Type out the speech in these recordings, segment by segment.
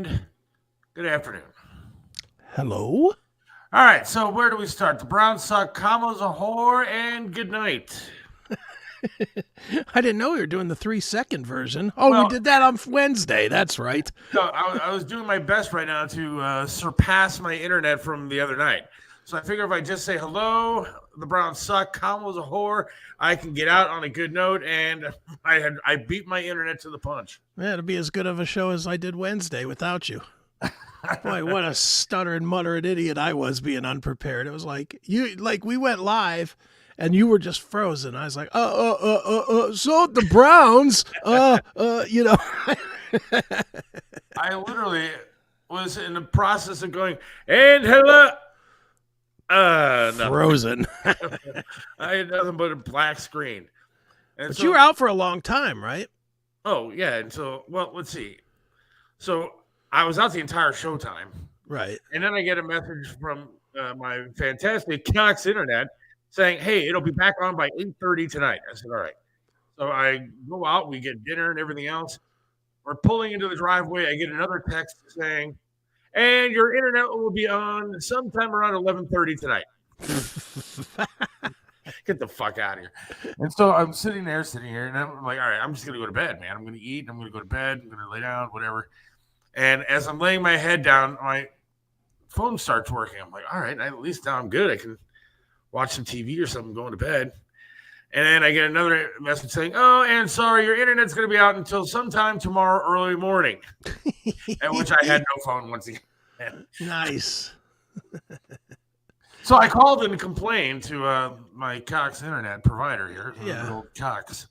Good afternoon. Hello? All right, so where do we start? The Browns suck, Kamo's a whore, and good night. I didn't know you were doing the 3-second version. Oh, we Well- did that on Wednesday. That's right. No, I was doing my best right now to surpass my internet from the other night. So I figure if I just say hello, the Browns suck, Kamo's a whore, I can get out on a good note, and I beat my internet to the punch. Yeah, it'll be as good of a show as I did Wednesday without you. Boy, what a stutter and muttering idiot I was being unprepared. It was like we went live and you were just frozen. I was like, so the Browns, you know. I literally was in the process of going, and hello. Nothing. Frozen. I had nothing but a black screen. And But so, you were out for a long time, right? Oh, yeah. And so, well, let's see. So I was out the entire showtime. Right. And then I get a message from my fantastic Cox internet saying, hey, it'll be back on by 8:30 tonight. I said, all right. So I go out, we get dinner and everything else. We're pulling into the driveway. I get another text saying, and your internet will be on sometime around 11:30 tonight. Get the fuck out of here. And so I'm sitting here, and I'm like, all right, I'm just going to go to bed, man. I'm going to eat. I'm going to go to bed. I'm going to lay down, whatever. And as I'm laying my head down, my phone starts working. I'm like, all right, at least now I'm good. I can watch some TV or something going to bed. And then I get another message saying, oh, and sorry, your internet's going to be out until sometime tomorrow early morning. At which I had no phone once again. Nice. So I called and complained to my Cox internet provider here. Yeah. Little Cox,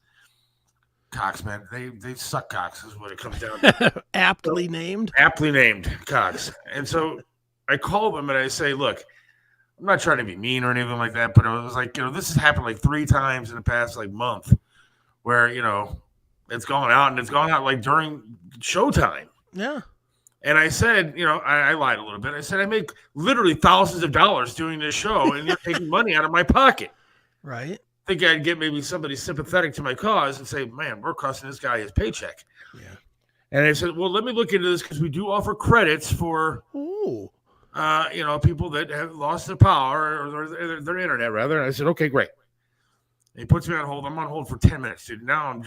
man. They suck cocks is what it comes down to. Aptly named. Aptly named Cox. And so I called them and I say, look, I'm not trying to be mean or anything like that, but I was like, this has happened like 3 times in the past like month where, it's gone out and it's gone out like during showtime. Yeah. And I said, I lied a little bit. I said, I make literally thousands of dollars doing this show and you're taking money out of my pocket. Right. I think I'd get maybe somebody sympathetic to my cause and say, man, we're costing this guy his paycheck. Yeah. And I said, well, let me look into this because we do offer credits for, people that have lost their power or their internet, rather. And I said, okay, great. And he puts me on hold. I'm on hold for 10 minutes, dude. Now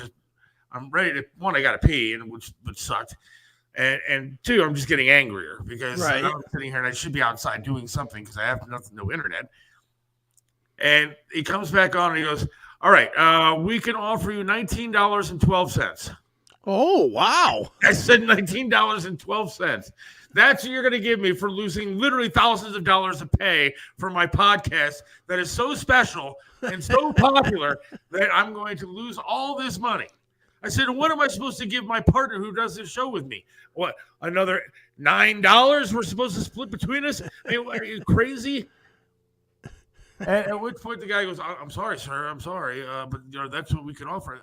I'm ready to, one, I got to pee, which sucked. And 2, I'm just getting angrier because I'm sitting here and I should be outside doing something because I have no internet. And he comes back on and he goes, all right, we can offer you $19.12. Oh, wow. I said $19.12. That's what you're going to give me for losing literally thousands of dollars of pay for my podcast that is so special and so popular that I'm going to lose all this money. I said, what am I supposed to give my partner who does this show with me? What, another $9 we're supposed to split between us? I mean, are you crazy? At which point the guy goes, I'm sorry, sir. I'm sorry. But that's what we can offer.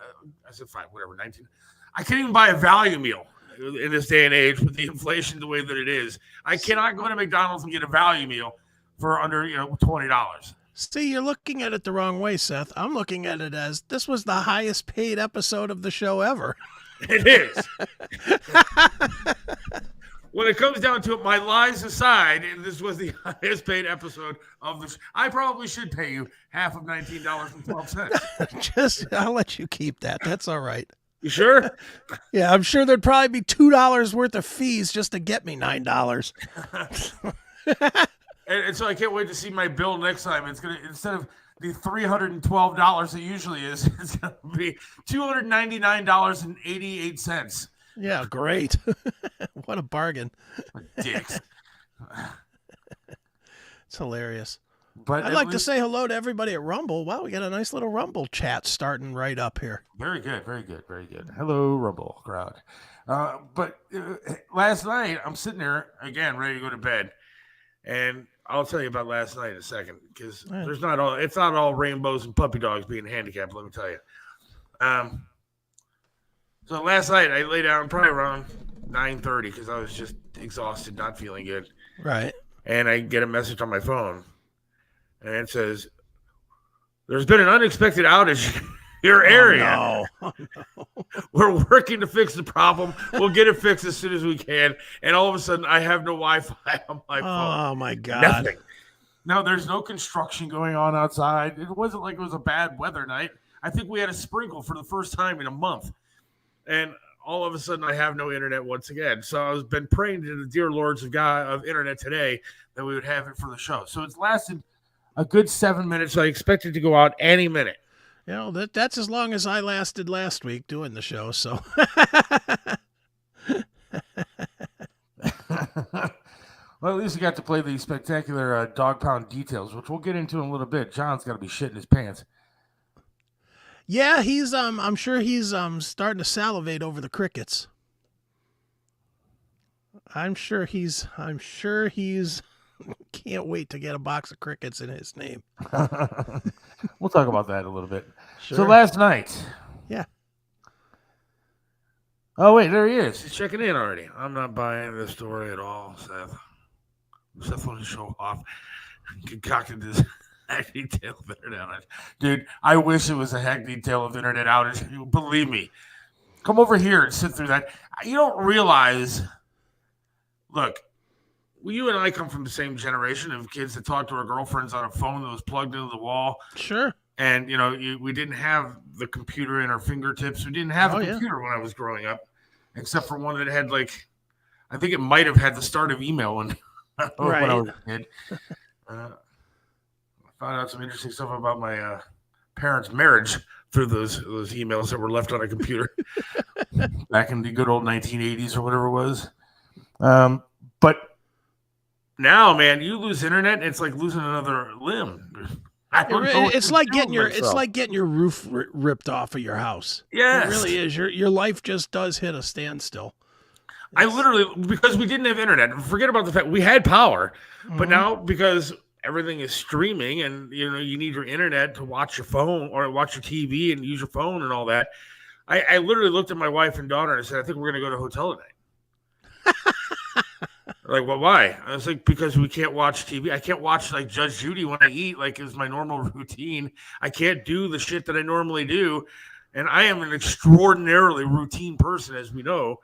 I said, fine, whatever, 19. I can't even buy a value meal in this day and age with the inflation the way that it is. I cannot go to McDonald's and get a value meal for under $20. See, you're looking at it the wrong way, Seth. I'm looking at it as this was the highest paid episode of the show ever. It is. When it comes down to it, my lies aside, this was the highest paid episode of this. I probably should pay you half of $19.12. I'll let you keep that. That's all right. You sure? Yeah, I'm sure there'd probably be $2 worth of fees just to get me $9. And so I can't wait to see my bill next time. It's gonna, instead of the $312 it usually is, it's gonna be $299.88. Yeah, great. What a bargain. Dicks. It's hilarious. But I'd like to say hello to everybody at Rumble. Wow, we got a nice little Rumble chat starting right up here. Very good, very good, very good. Hello, Rumble crowd. But last night, I'm sitting there, again, ready to go to bed. And I'll tell you about last night in a second, because it's not all rainbows and puppy dogs being handicapped, let me tell you. So last night, I lay down probably around 9:30 because I was just exhausted, not feeling good. Right. And I get a message on my phone. And it says, there's been an unexpected outage your area. Oh, no. We're working to fix the problem. We'll get it fixed as soon as we can. And all of a sudden, I have no Wi-Fi on my phone. Oh, my God. Nothing. No, there's no construction going on outside. It wasn't like it was a bad weather night. I think we had a sprinkle for the first time in a month. And all of a sudden, I have no internet once again. So I've been praying to the dear lords of God of internet today that we would have it for the show. So it's lasted a good 7 minutes. I expect it to go out any minute. You know, that's as long as I lasted last week doing the show, so. Well, at least we got to play the spectacular dog pound details, which we'll get into in a little bit. John's got to be shitting his pants. Yeah, he's I'm sure he's starting to salivate over the crickets. I'm sure he's can't wait to get a box of crickets in his name. We'll talk about that a little bit. Sure. So last night. Yeah. Oh, wait, there he is. He's checking in already. I'm not buying this story at all, Seth. Seth wanted to show off. Concocted this hack detail of internet outage. Dude, I wish it was a hack detail of internet outage. Believe me. Come over here and sit through that. You don't realize. Look. Well, you and I come from the same generation of kids that talk to our girlfriends on a phone that was plugged into the wall. Sure. And, we didn't have the computer in our fingertips. We didn't have a computer when I was growing up, except for one that had, I think it might have had the start of email when I was a kid. I found out some interesting stuff about my parents' marriage through those emails that were left on a computer back in the good old 1980s or whatever it was. But now, man, you lose internet, it's like losing another limb. It's like getting your roof ripped off of your house. Yes. It really is. Your life just does hit a standstill. I literally, because we didn't have internet, forget about the fact we had power, but now because everything is streaming and you need your internet to watch your phone or watch your TV and use your phone and all that. I literally looked at my wife and daughter and I said, I think we're going to go to a hotel tonight. Like, well, why? I was like, because we can't watch TV. I can't watch Judge Judy when I eat, is my normal routine. I can't do the shit that I normally do. And I am an extraordinarily routine person, as we know.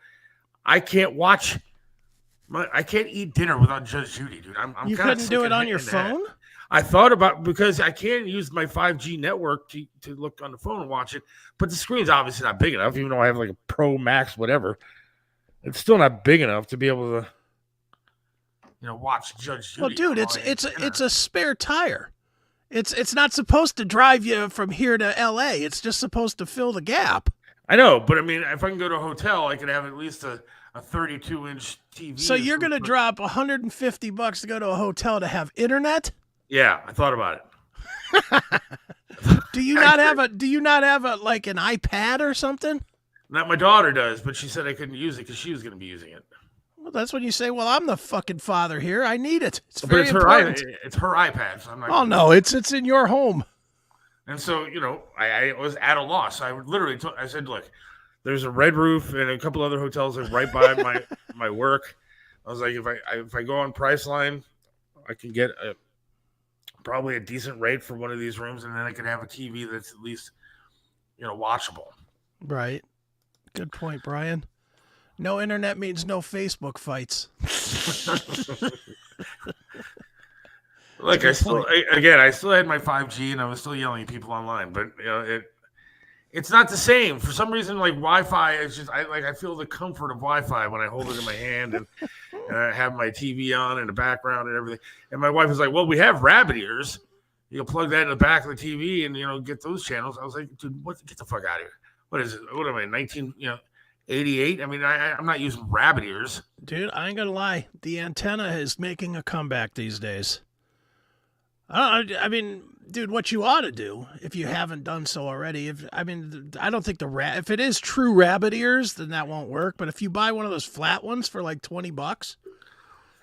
I can't I can't eat dinner without Judge Judy, dude. You couldn't do it on your phone? I thought about, because I can't use my 5G network to look on the phone and watch it, but the screen's obviously not big enough, even though I have a Pro Max, whatever. It's still not big enough to be able to watch Judge Judy. Well, dude, it's a spare tire. It's not supposed to drive you from here to LA. It's just supposed to fill the gap. I know, but I mean, if I can go to a hotel, I can have at least a 32-inch TV. So you're going to drop $150 to go to a hotel to have internet? Yeah, I thought about it. Do you not have an iPad or something? Not my daughter does, but she said I couldn't use it because she was going to be using it. Well, that's when you say, "Well, I'm the fucking father here. I need it." It's but very it's important. It's her iPad. So I'm not. Oh no, it's in your home. And so I was at a loss. I literally I said, "Look, there's a Red Roof and a couple other hotels right by my work." I was like, if I go on Priceline, I can get probably a decent rate for one of these rooms, and then I can have a TV that's at least watchable. Right. Good point, Brian. No internet means no Facebook fights. Look, I still had my 5G and I was still yelling at people online, but it's not the same. For some reason, Wi-Fi is just I feel the comfort of Wi-Fi when I hold it in my hand and I have my TV on in the background and everything. And my wife was like, "Well, we have rabbit ears. You can plug that in the back of the TV and get those channels." I was like, "Dude, get the fuck out of here. What is it? What am I, 1988? I mean, I'm not using rabbit ears." Dude, I ain't gonna lie. The antenna is making a comeback these days. I mean, dude, what you ought to do, if you haven't done so already, I don't think if it is true rabbit ears, then that won't work. But if you buy one of those flat ones for $20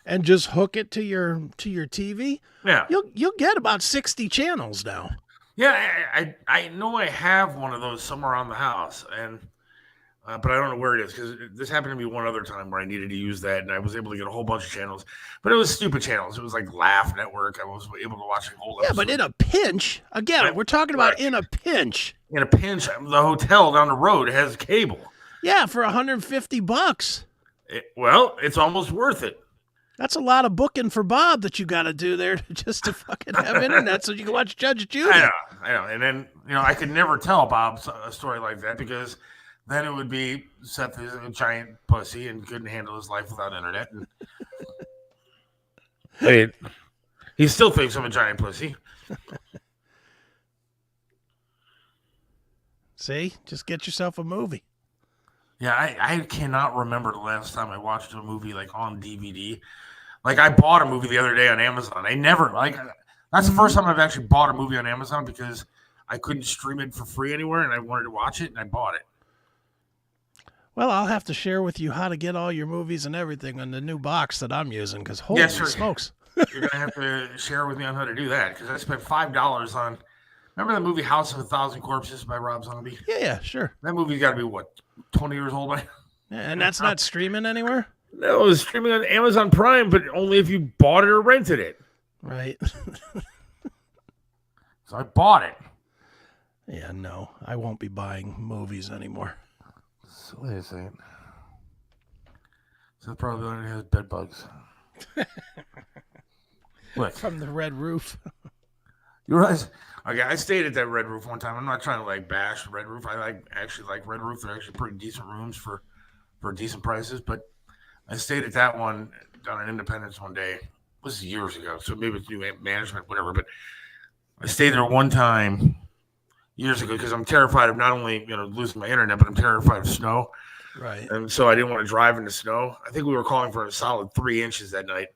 and just hook it to your TV, yeah, you'll get about 60 channels now. Yeah, I know I have one of those somewhere around the house, and but I don't know where it is because this happened to me one other time where I needed to use that, and I was able to get a whole bunch of channels, but it was stupid channels. It was like Laugh Network. I was able to watch a whole episode. Yeah, but in a pinch, again, we're talking about in a pinch. In a pinch, the hotel down the road has cable. Yeah, for $150. Well, it's almost worth it. That's a lot of booking for Bob that you got to do there just to fucking have internet so you can watch Judge Judy. I know. And then, I could never tell Bob a story like that because then it would be Seth is a giant pussy and couldn't handle his life without internet. And I mean, he still thinks I'm a giant pussy. See? Just get yourself a movie. Yeah, I cannot remember the last time I watched a movie like on DVD. Like I bought a movie the other day on Amazon. That's the first time I've actually bought a movie on Amazon because I couldn't stream it for free anywhere and I wanted to watch it and I bought it. Well, I'll have to share with you how to get all your movies and everything on the new box that I'm using because holy smokes. You're going to have to share with me on how to do that because I spent $5 on, remember the movie House of a Thousand Corpses by Rob Zombie? Yeah, sure. That movie's got to be, what, 20 years old by now? Yeah, and that's not streaming anywhere? No, it was streaming on Amazon Prime, but only if you bought it or rented it. Right. So I bought it. Yeah, no, I won't be buying movies anymore. So wait a second. So probably only has bed bugs. Look. From the red roof. You realize? Okay, I stayed at that Red Roof one time. I'm not trying to bash Red Roof. I actually like Red Roof. They're actually pretty decent rooms for decent prices. But I stayed at that one down in Independence one day. This is years ago, so maybe it's new management, whatever. But I stayed there one time years ago because I'm terrified of not only losing my internet, but I'm terrified of snow. Right. And so I didn't want to drive in the snow. I think we were calling for a solid 3 inches that night,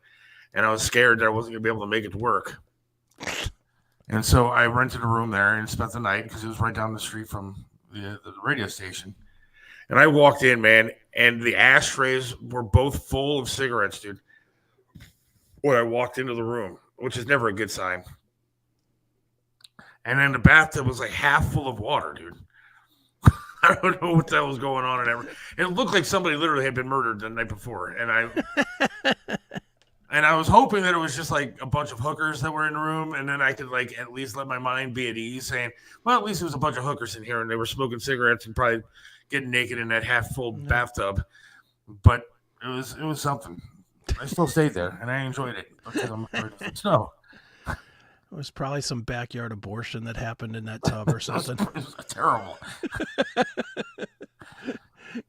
and I was scared that I wasn't going to be able to make it to work. And so I rented a room there and spent the night because it was right down the street from the radio station. And I walked in, man, and the ashtrays were both full of cigarettes, dude, when I walked into the room, which is never a good sign. And then the bathtub was like half full of water, dude. I don't know what the hell was going on. It looked like somebody literally had been murdered the night before. And I was hoping that it was just like a bunch of hookers that were in the room. And then I could at least let my mind be at ease saying, well, at least it was a bunch of hookers in here and they were smoking cigarettes and probably getting naked in that half full bathtub. But it was something. I still stayed there and I enjoyed it because I'm afraid of snow. It was probably some backyard abortion that happened in that tub or something. It was terrible.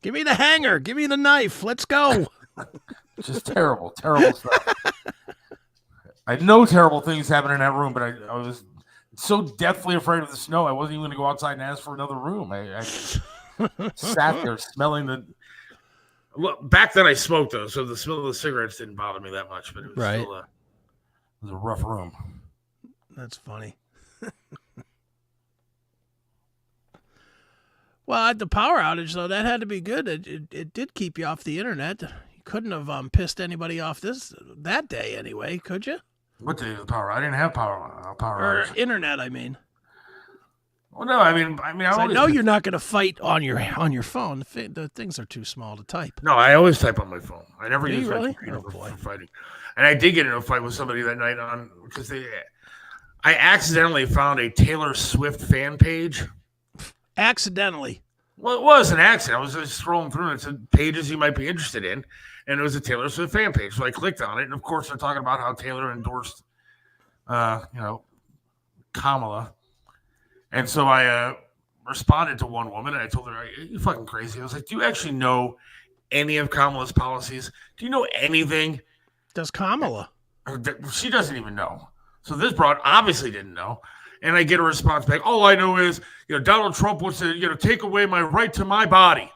Give me the hanger. Give me the knife. Let's go. Just terrible stuff. I know terrible things happen in that room, but I was so deathly afraid of the snow, I wasn't even going to go outside and ask for another room. I sat there smelling the... Look, back then I smoked, though, so the smell of the cigarettes didn't bother me that much, but it was still it was a rough room. That's funny. Well, at the power outage, though, that had to be good. It did keep you off the internet. You couldn't have pissed anybody off that day anyway, could you? What day of the power? I didn't have power or outage. Internet, I mean. Well, no, I mean, I know you're not going to fight on your phone. The things are too small to type. No, I always type on my phone. I never use my really? computer for fighting. And I did get into a fight with somebody that night because I accidentally found a Taylor Swift fan page. Accidentally? Well, it was an accident. I was just scrolling through and it said pages you might be interested in. And it was a Taylor Swift fan page. So I clicked on it. And, of course, they're talking about how Taylor endorsed, Kamala. And so I responded to one woman. And I told her, are you fucking crazy? I was like, do you actually know any of Kamala's policies? Do you know anything? Does Kamala? She doesn't even know. So this broad obviously didn't know. And I get a response back. All I know is, Donald Trump wants to, take away my right to my body.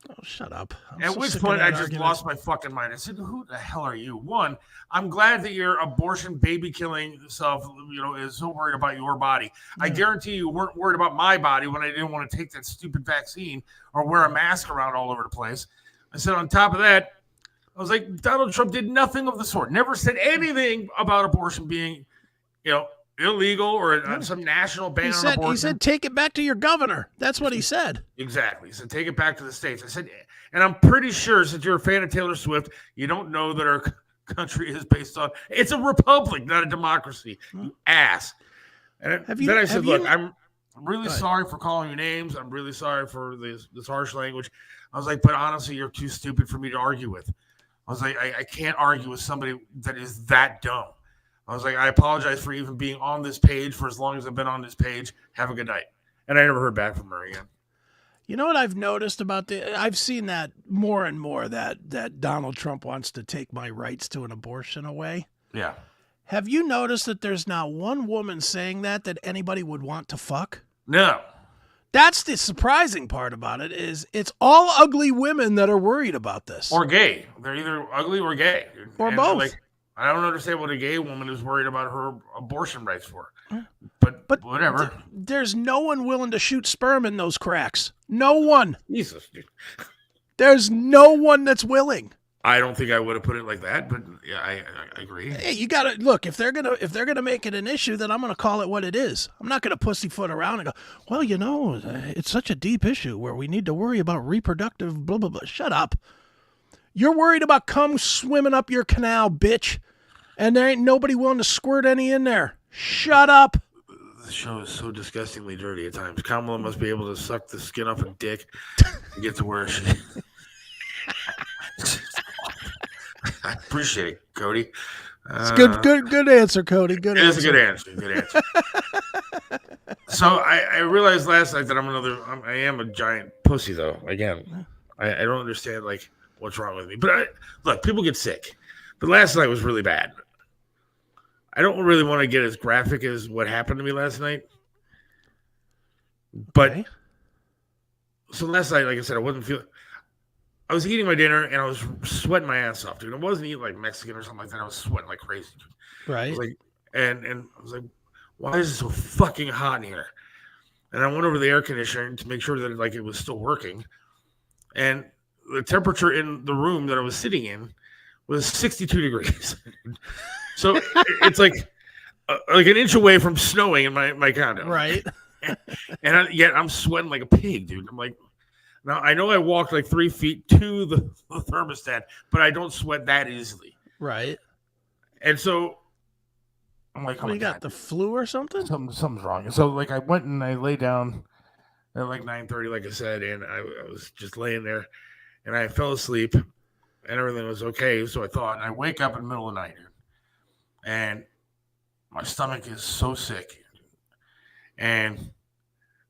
Oh, shut up. At which point I just lost my fucking mind. I said, who the hell are you? One, I'm glad that your abortion baby killing self, is so worried about your body. Yeah. I guarantee you weren't worried about my body when I didn't want to take that stupid vaccine or wear a mask around all over the place. I said, on top of that, I was like, Donald Trump did nothing of the sort. Never said anything about abortion being, illegal or some national ban on abortion. He said, take it back to your governor. That's what he said. Exactly. He said, take it back to the states. I said, and I'm pretty sure since you're a fan of Taylor Swift, you don't know that our country is based on, it's a republic, not a democracy, you ass. And then I said, look, I'm really sorry for calling you names. I'm really sorry for this harsh language. I was like, but honestly, you're too stupid for me to argue with. I was like, I can't argue with somebody that is that dumb. I was like, I apologize for even being on this page for as long as I've been on this page. Have a good night. And I never heard back from her again. You know what I've noticed about I've seen that more and more, that Donald Trump wants to take my rights to an abortion away. Yeah. Have you noticed that there's not one woman saying that anybody would want to fuck? No. That's the surprising part about it, is it's all ugly women that are worried about this. Or gay. They're either ugly or gay. Or both. Like, I don't understand what a gay woman is worried about her abortion rights for. But whatever. There's no one willing to shoot sperm in those cracks. No one. Jesus, dude. There's no one that's willing. I don't think I would have put it like that, but yeah, I agree. Hey, you gotta look, if they're gonna make it an issue, then I'm gonna call it what it is. I'm not gonna pussyfoot around and go, well, it's such a deep issue where we need to worry about reproductive blah blah blah. Shut up. You're worried about cum swimming up your canal, bitch, and there ain't nobody willing to squirt any in there. Shut up. The show is so disgustingly dirty at times. Kamala must be able to suck the skin off a dick and get to where she. I appreciate it, Cody. It's good answer, Cody. Good answer. It's a good answer. So I realized last night that I am a giant pussy, though. Again, I don't understand like what's wrong with me. But look, people get sick. But last night was really bad. I don't really want to get as graphic as what happened to me last night. But okay. So last night, like I said, I was eating my dinner and I was sweating my ass off, dude. I wasn't eating like Mexican or something like that. I was sweating like crazy, dude. Right. I was like, and I was like, why is it so fucking hot in here? And I went over to the air conditioner to make sure that like it was still working. And the temperature in the room that I was sitting in was 62 degrees. So it's like an inch away from snowing in my condo. Right. And yet I'm sweating like a pig, dude. I'm like, now, I know I walked like 3 feet to the thermostat, but I don't sweat that easily. Right. And so I'm like, oh, you got the flu or something? Something's wrong. And so like I went and I lay down at like 9:30, like I said, and I was just laying there and I fell asleep and everything was okay. So I thought, and I wake up in the middle of the night and my stomach is so sick. And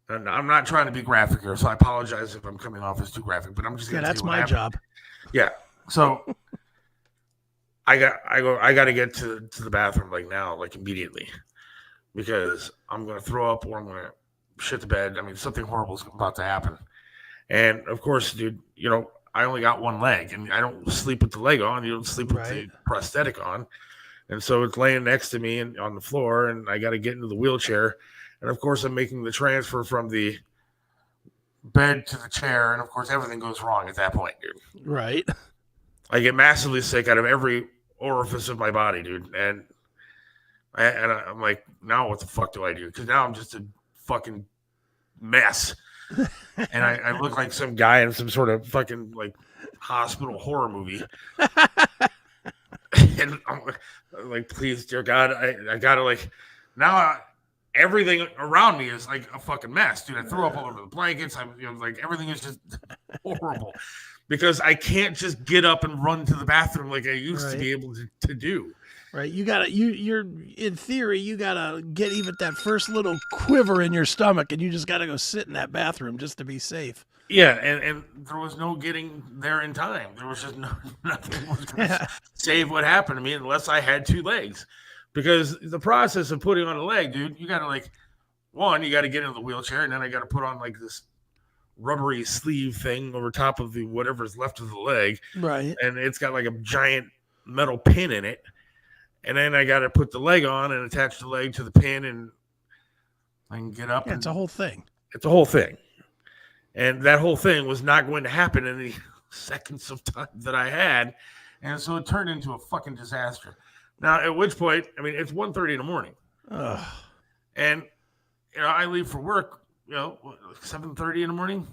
I'm not trying to be graphic here, so I apologize if I'm coming off as too graphic, but I'm just that's my job. Yeah. So I got to get to the bathroom like now, like immediately, because I'm going to throw up or I'm going to shit the bed. I mean, something horrible is about to happen. And of course, dude, I only got one leg and I don't sleep with the leg on. You don't sleep with the prosthetic on. And so it's laying next to me and on the floor and I got to get into the wheelchair. And of course, I'm making the transfer from the bed to the chair. And of course, everything goes wrong at that point, dude. Right. I get massively sick out of every orifice of my body, dude. And I'm like, now what the fuck do I do? Because now I'm just a fucking mess. And I look like some guy in some sort of fucking like hospital horror movie. And I'm like, please, dear God, I gotta like, now everything around me is like a fucking mess, dude. I threw up all over the blankets. Like everything is just horrible because I can't just get up and run to the bathroom like I used to be able to do. Right. You're in theory, you gotta get even that first little quiver in your stomach and you just gotta go sit in that bathroom just to be safe. Yeah. And there was no getting there in time. There was just nothing was going to save what happened to me unless I had two legs. Because the process of putting on a leg, dude, you got to you got to get into the wheelchair, and then I got to put on like this rubbery sleeve thing over top of the whatever's left of the leg. Right. And it's got like a giant metal pin in it. And then I got to put the leg on and attach the leg to the pin, and I can get up. Yeah, it's a whole thing. It's a whole thing. And that whole thing was not going to happen in the seconds of time that I had. And so it turned into a fucking disaster. Now, at which point, I mean, it's 1:30 in the morning. Ugh. And I leave for work, 7:30 in the morning.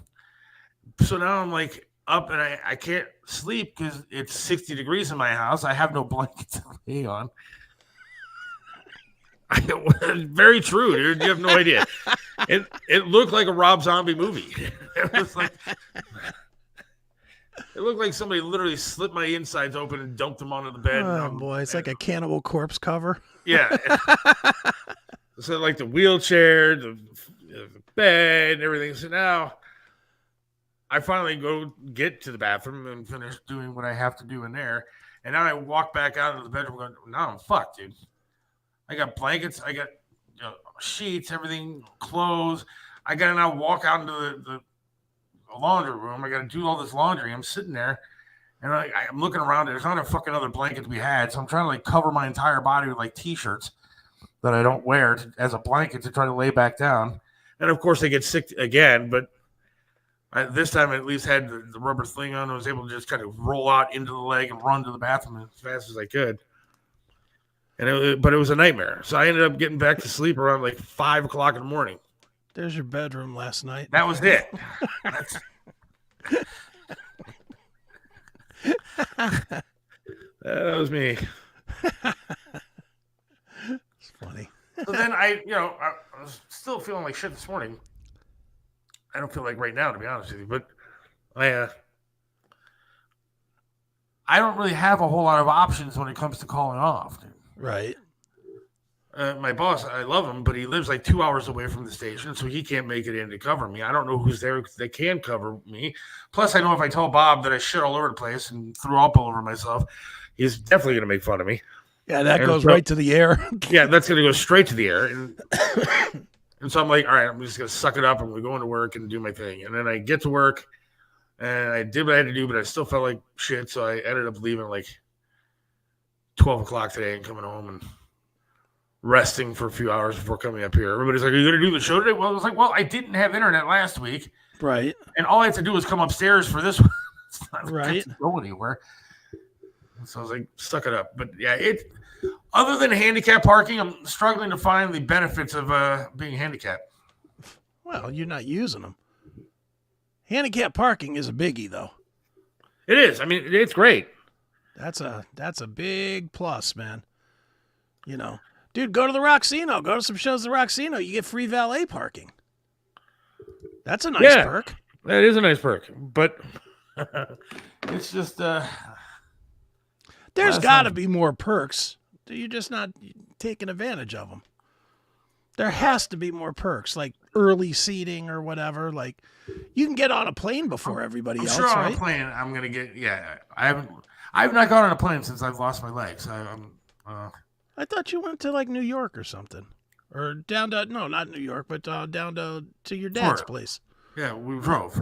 So now I'm like up and I can't sleep because it's 60 degrees in my house. I have no blanket to lay on. Very true, dude. You have no idea. It looked like a Rob Zombie movie. It looked like somebody literally slit my insides open and dumped them onto the bed. Oh boy, it's like a Cannibal Corpse cover. Yeah. So like the wheelchair, the bed, and everything. So now I finally go get to the bathroom and finish doing what I have to do in there. And now I walk back out of the bedroom going, now I'm fucked, dude. I got blankets, I got sheets, everything, clothes. I got to now walk out into the laundry room. I got to do all this laundry. I'm sitting there, and I'm looking around. There's not a fucking other blanket to be had, so I'm trying to like cover my entire body with like t-shirts that I don't wear as a blanket to try to lay back down. And of course, I get sick again, but this time I at least had the rubber thing on. I was able to just kind of roll out into the leg and run to the bathroom as fast as I could. But it was a nightmare. So I ended up getting back to sleep around like 5 o'clock in the morning. There's your bedroom last night. That was it. That was me. It's funny. So then I was still feeling like shit this morning. I don't feel like right now, to be honest with you, but I don't really have a whole lot of options when it comes to calling off, dude. Right. My boss, I love him, but he lives like 2 hours away from the station, so he can't make it in to cover me. I don't know who's there that can cover me. Plus, I know if I tell Bob that I shit all over the place and threw up all over myself, he's definitely going to make fun of me. Yeah, that goes right to the air. Yeah, that's going to go straight to the air. And so I'm like, all right, I'm just going to suck it up and we're going to work and do my thing. And then I get to work and I did what I had to do, but I still felt like shit. So I ended up leaving like 12 o'clock today and coming home and resting for a few hours before coming up here. Everybody's like, are you going to do the show today? Well, I was like, well, I didn't have internet last week. Right. And all I have to do was come upstairs for this one. It's not right. Go anywhere. So I was like, suck it up. But yeah, other than handicap parking, I'm struggling to find the benefits of being handicapped. Well, you're not using them. Handicap parking is a biggie, though. It is. I mean, it's great. That's a big plus, man. Dude, go to the Roxino. Go to some shows at the Roxino. You get free valet parking. That's a nice perk. That is a nice perk. But it's just... There's got to be more perks. You're just not taking advantage of them. There has to be more perks, like early seating or whatever. Like, you can get on a plane before everybody else, sure right? On a plane, I'm going to get... Yeah, I've not gone on a plane since I've lost my legs. I thought you went to, like, New York or something. Or down to... No, not New York, but down to your dad's place. Yeah, we drove.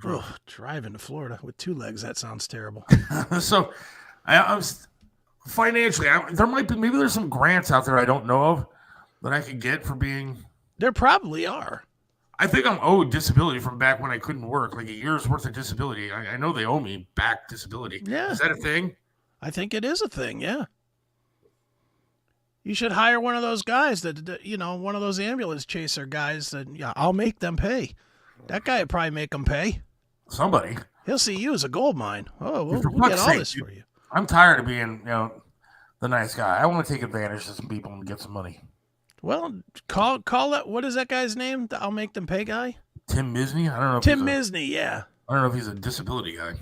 Oh, driving to Florida with 2 legs, that sounds terrible. So... I was financially, maybe there's some grants out there I don't know of that I could get for being. There probably are. I think I'm owed disability from back when I couldn't work, like a year's worth of disability. I know they owe me back disability. Yeah. Is that a thing? I think it is a thing, yeah. You should hire one of those guys one of those ambulance chaser guys that, I'll make them pay. That guy would probably make them pay. Somebody. He'll see you as a gold mine. Oh, we'll get all this for you. I'm tired of being, the nice guy. I want to take advantage of some people and get some money. Well, call that. What is that guy's name? The I'll make them pay guy? Tim Misney? I don't know. Tim Misney, yeah. I don't know if he's a disability guy.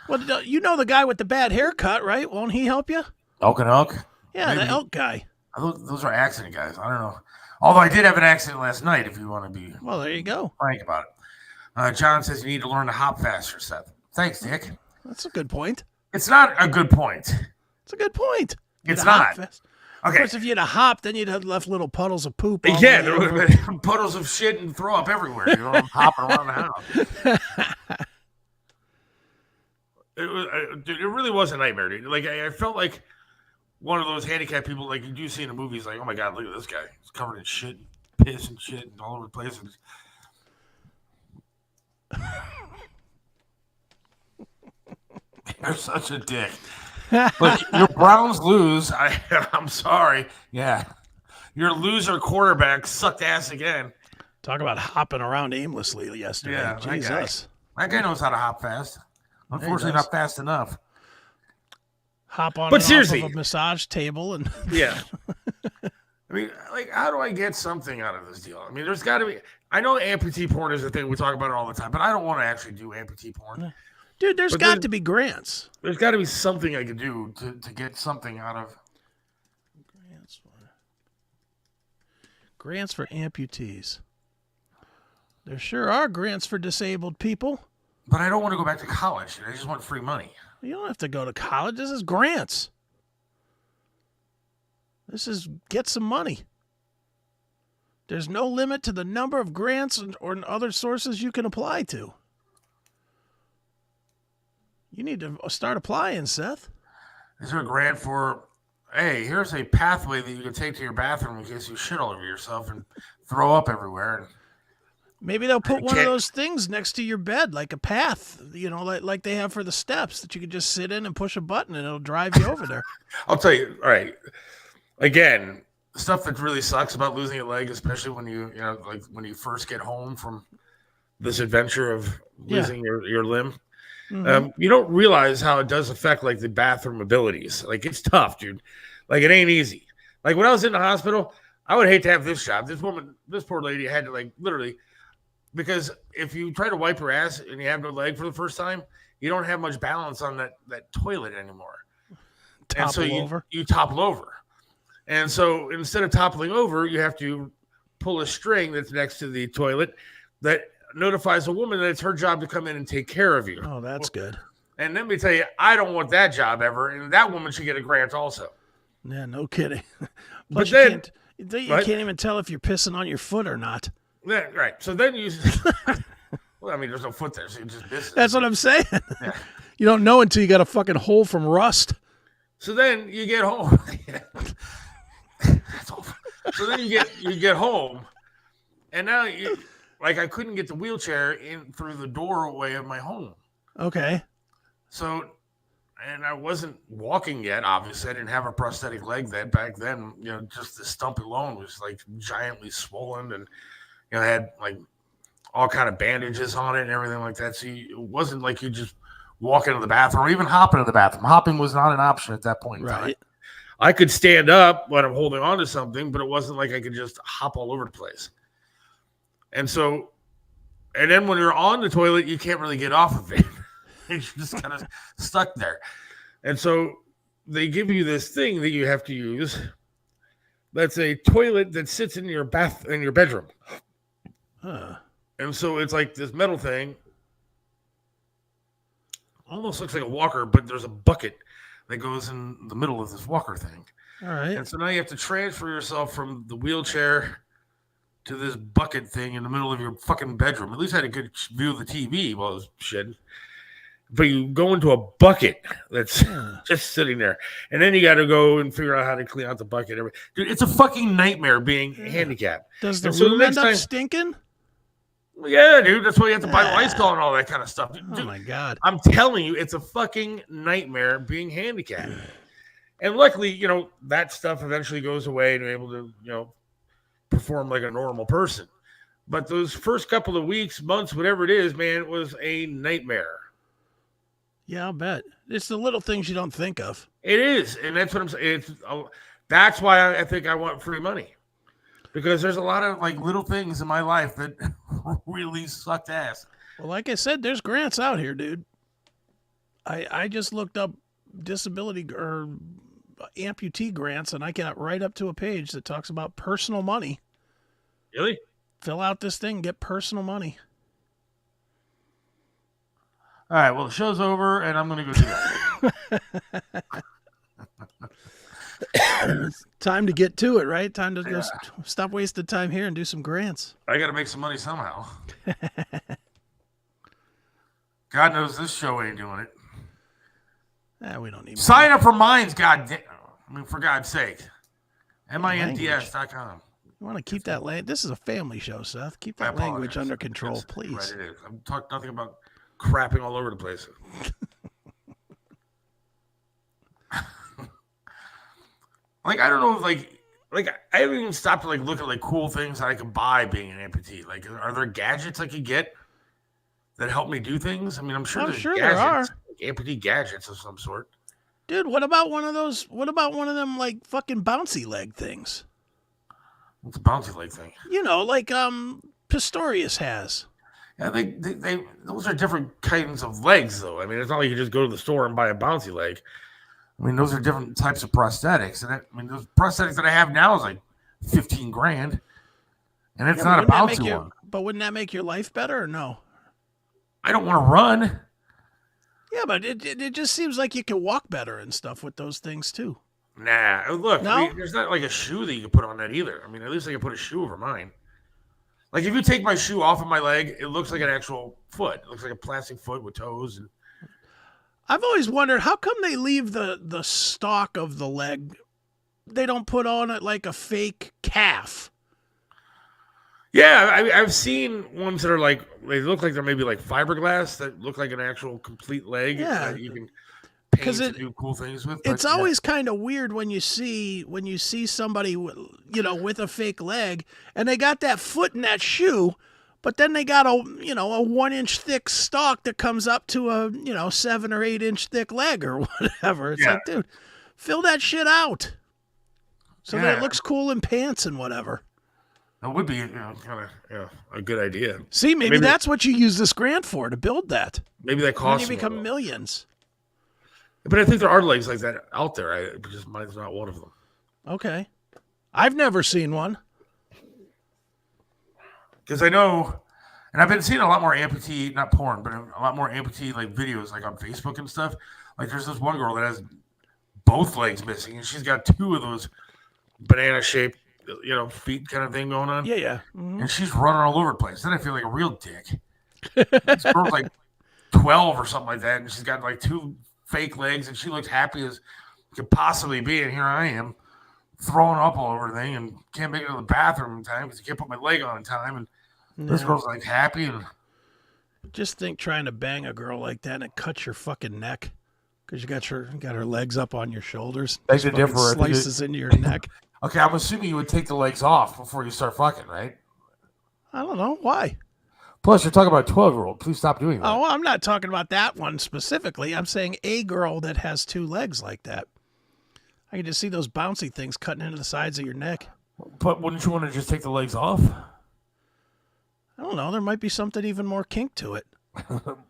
Well, you know the guy with the bad haircut, right? Won't he help you? Elk and Elk? Yeah, maybe. The elk guy. Those are accident guys. I don't know. Although I did have an accident last night, if you want to be. Well, there you go. Frank about it. John says you need to learn to hop faster, Seth. Thanks, Dick. That's a good point. It's not a good point. It's a good point. It's not. Okay. Of course, if you had a hop, then you'd have left little puddles of poop. Yeah, there would have been puddles of shit and throw up everywhere. I'm hopping around the house. It really was a nightmare, dude. Like I felt like one of those handicapped people, like you do see in the movies. Like, oh my god, look at this guy. He's covered in shit, piss and shit, and all over the place. You're such a dick. Look, your Browns lose. I'm sorry. Yeah. your loser quarterback sucked ass again. Talk about hopping around aimlessly yesterday. Yeah, Jesus. That guy knows how to hop fast. Unfortunately, not fast enough. Hop on But and seriously, off of a massage table and yeah. I mean, like, how do I get something out of this deal? I mean, there's got to be. I know amputee porn is a thing. We talk about it all the time, but I don't want to actually do amputee porn. Dude, there's got to be grants. There's got to be something I could do to get something out of. Grants for amputees. There sure are grants for disabled people. But I don't want to go back to college. I just want free money. You don't have to go to college. This is grants. This is get some money. There's no limit to the number of grants or other sources you can apply to. You need to start applying, Seth. Is there a grant for, hey, here's a pathway that you can take to your bathroom in case you shit all over yourself and throw up everywhere? Maybe they'll put one of those things next to your bed, like a path, like they have for the steps that you can just sit in and push a button and it'll drive you over there. I'll tell you, all right. Again, stuff that really sucks about losing a leg, especially when like when you first get home from this adventure of losing your limb. Mm-hmm. You don't realize how it does affect like the bathroom abilities. Like it's tough, dude. Like it ain't easy. Like when I was in the hospital, I would hate to have this job. This poor lady had to like literally, because if you try to wipe her ass and you have no leg for the first time, you don't have much balance on that toilet anymore. And so you topple over. And so instead of toppling over, you have to pull a string that's next to the toilet that notifies a woman that it's her job to come in and take care of you. Oh, that's good. And let me tell you, I don't want that job ever. And that woman should get a grant also. Yeah, no kidding. But then you can't even tell if you're pissing on your foot or not. Yeah, right. So then you, well, I mean, there's no foot there, so you just miss it. That's what I'm saying. Yeah. You don't know until you got a fucking hole from rust. So then you get home. So then you get home, and now I couldn't get the wheelchair in through the doorway of my home. Okay. So, and I wasn't walking yet. Obviously, I didn't have a prosthetic leg back then. Just the stump alone was like giantly swollen, and I had like all kind of bandages on it and everything like that. So it wasn't like you just walk into the bathroom or even hop into the bathroom. Hopping was not an option at that point in time. I could stand up when I'm holding on to something, but it wasn't like I could just hop all over the place. And then when you're on the toilet, you can't really get off of it. You're just kind of stuck there. And so they give you this thing that you have to use. That's a toilet that sits in your bedroom. Huh. And so it's like this metal thing. Almost looks like a walker, but there's a bucket that goes in the middle of this walker thing. All right. And so now you have to transfer yourself from the wheelchair to this bucket thing in the middle of your fucking bedroom. At least I had a good view of the TV while I was shitting. But you go into a bucket that's just sitting there. And then you got to go and figure out how to clean out the bucket. Dude, it's a fucking nightmare being handicapped. Does the room end up stinking? Yeah, dude. That's why you have to buy Lysol and all that kind of stuff. Dude, oh, my God. I'm telling you, it's a fucking nightmare being handicapped. And luckily, that stuff eventually goes away and you're able to, perform like a normal person. But those first couple of weeks, months, whatever it is, man, it was a nightmare. Yeah, I'll bet. It's the little things you don't think of. It is. And that's what I'm saying. That's why I think I want free money. Because there's a lot of like little things in my life that really sucked ass. Well, like I said, there's grants out here, dude. I just looked up disability or amputee grants, and I got right up to a page that talks about personal money. Really? Fill out this thing, get personal money. All right, well, the show's over, and I'm going to go do that. It's time to get to it, right? Time to go stop wasting time here and do some grants. I got to make some money somehow. God knows this show ain't doing it. We don't need sign up for Minds, for God's sake. MINDS.com. You want to keep that language? This is a family show, Seth. Keep that language under control, please. Right, it is. I'm talking nothing about crapping all over the place. Like, I don't know if, like, like I haven't even stopped to like look at like cool things that I can buy being an amputee. Like, are there gadgets I could get that help me do things? I mean, I'm sure I'm there's sure gadgets, there are. like amputee gadgets of some sort. Dude, what about one of those? What about one of them like fucking bouncy leg things? What's a bouncy leg thing? You know, like Pistorius has. Yeah, they those are different kinds of legs, though. I mean, it's not like you just go to the store and buy a bouncy leg. I mean, those are different types of prosthetics, and those prosthetics that I have now is like $15,000, and it's not a bouncy one. But wouldn't that make your life better or no? I don't want to run. Yeah, but it just seems like you can walk better and stuff with those things too. Nah, look, No? I mean, there's not like a shoe that you can put on that either. I mean, at least I can put a shoe over mine. Like if you take my shoe off of my leg, it looks like an actual foot. It looks like a plastic foot with toes. And I've always wondered how come they leave the stalk of the leg. They don't put on it like a fake calf. yeah, I've seen ones that are like they look like they're maybe like fiberglass that look like an actual complete leg. Yeah. That you can paint and do cool things with. It's always kind of weird when you see somebody with a fake leg and they got that foot in that shoe, but then they got a 1 inch thick stalk that comes up to a 7 or 8 inch thick leg or whatever. It's like, dude, fill that shit out so that it looks cool in pants and whatever. That would be kind of a good idea. See, maybe that's what you use this grant for, to build that. Maybe that costs. Then you become millions. But I think there are legs like that out there. Because mine's not one of them. Okay. I've never seen one. Because I know, and I've been seeing a lot more amputee, not porn, but a lot more amputee like videos like on Facebook and stuff. Like there's this one girl that has both legs missing, and she's got two of those banana-shaped, feet kind of thing going on. Yeah, yeah. Mm-hmm. And she's running all over the place. Then I feel like a real dick. This girl's like 12 or something like that, and she's got like two fake legs, and she looks happy as could possibly be. And here I am throwing up all over the thing and can't make it to the bathroom in time because I can't put my leg on in time. And this girl's like happy. And just think trying to bang a girl like that and it cuts your fucking neck because you got her legs up on your shoulders. Makes it different. Slices into your neck. Okay, I'm assuming you would take the legs off before you start fucking, right? I don't know. Why? Plus, you're talking about a 12-year-old. Please stop doing that. Oh, well, I'm not talking about that one specifically. I'm saying a girl that has two legs like that. I can just see those bouncy things cutting into the sides of your neck. But wouldn't you want to just take the legs off? I don't know. There might be something even more kink to it.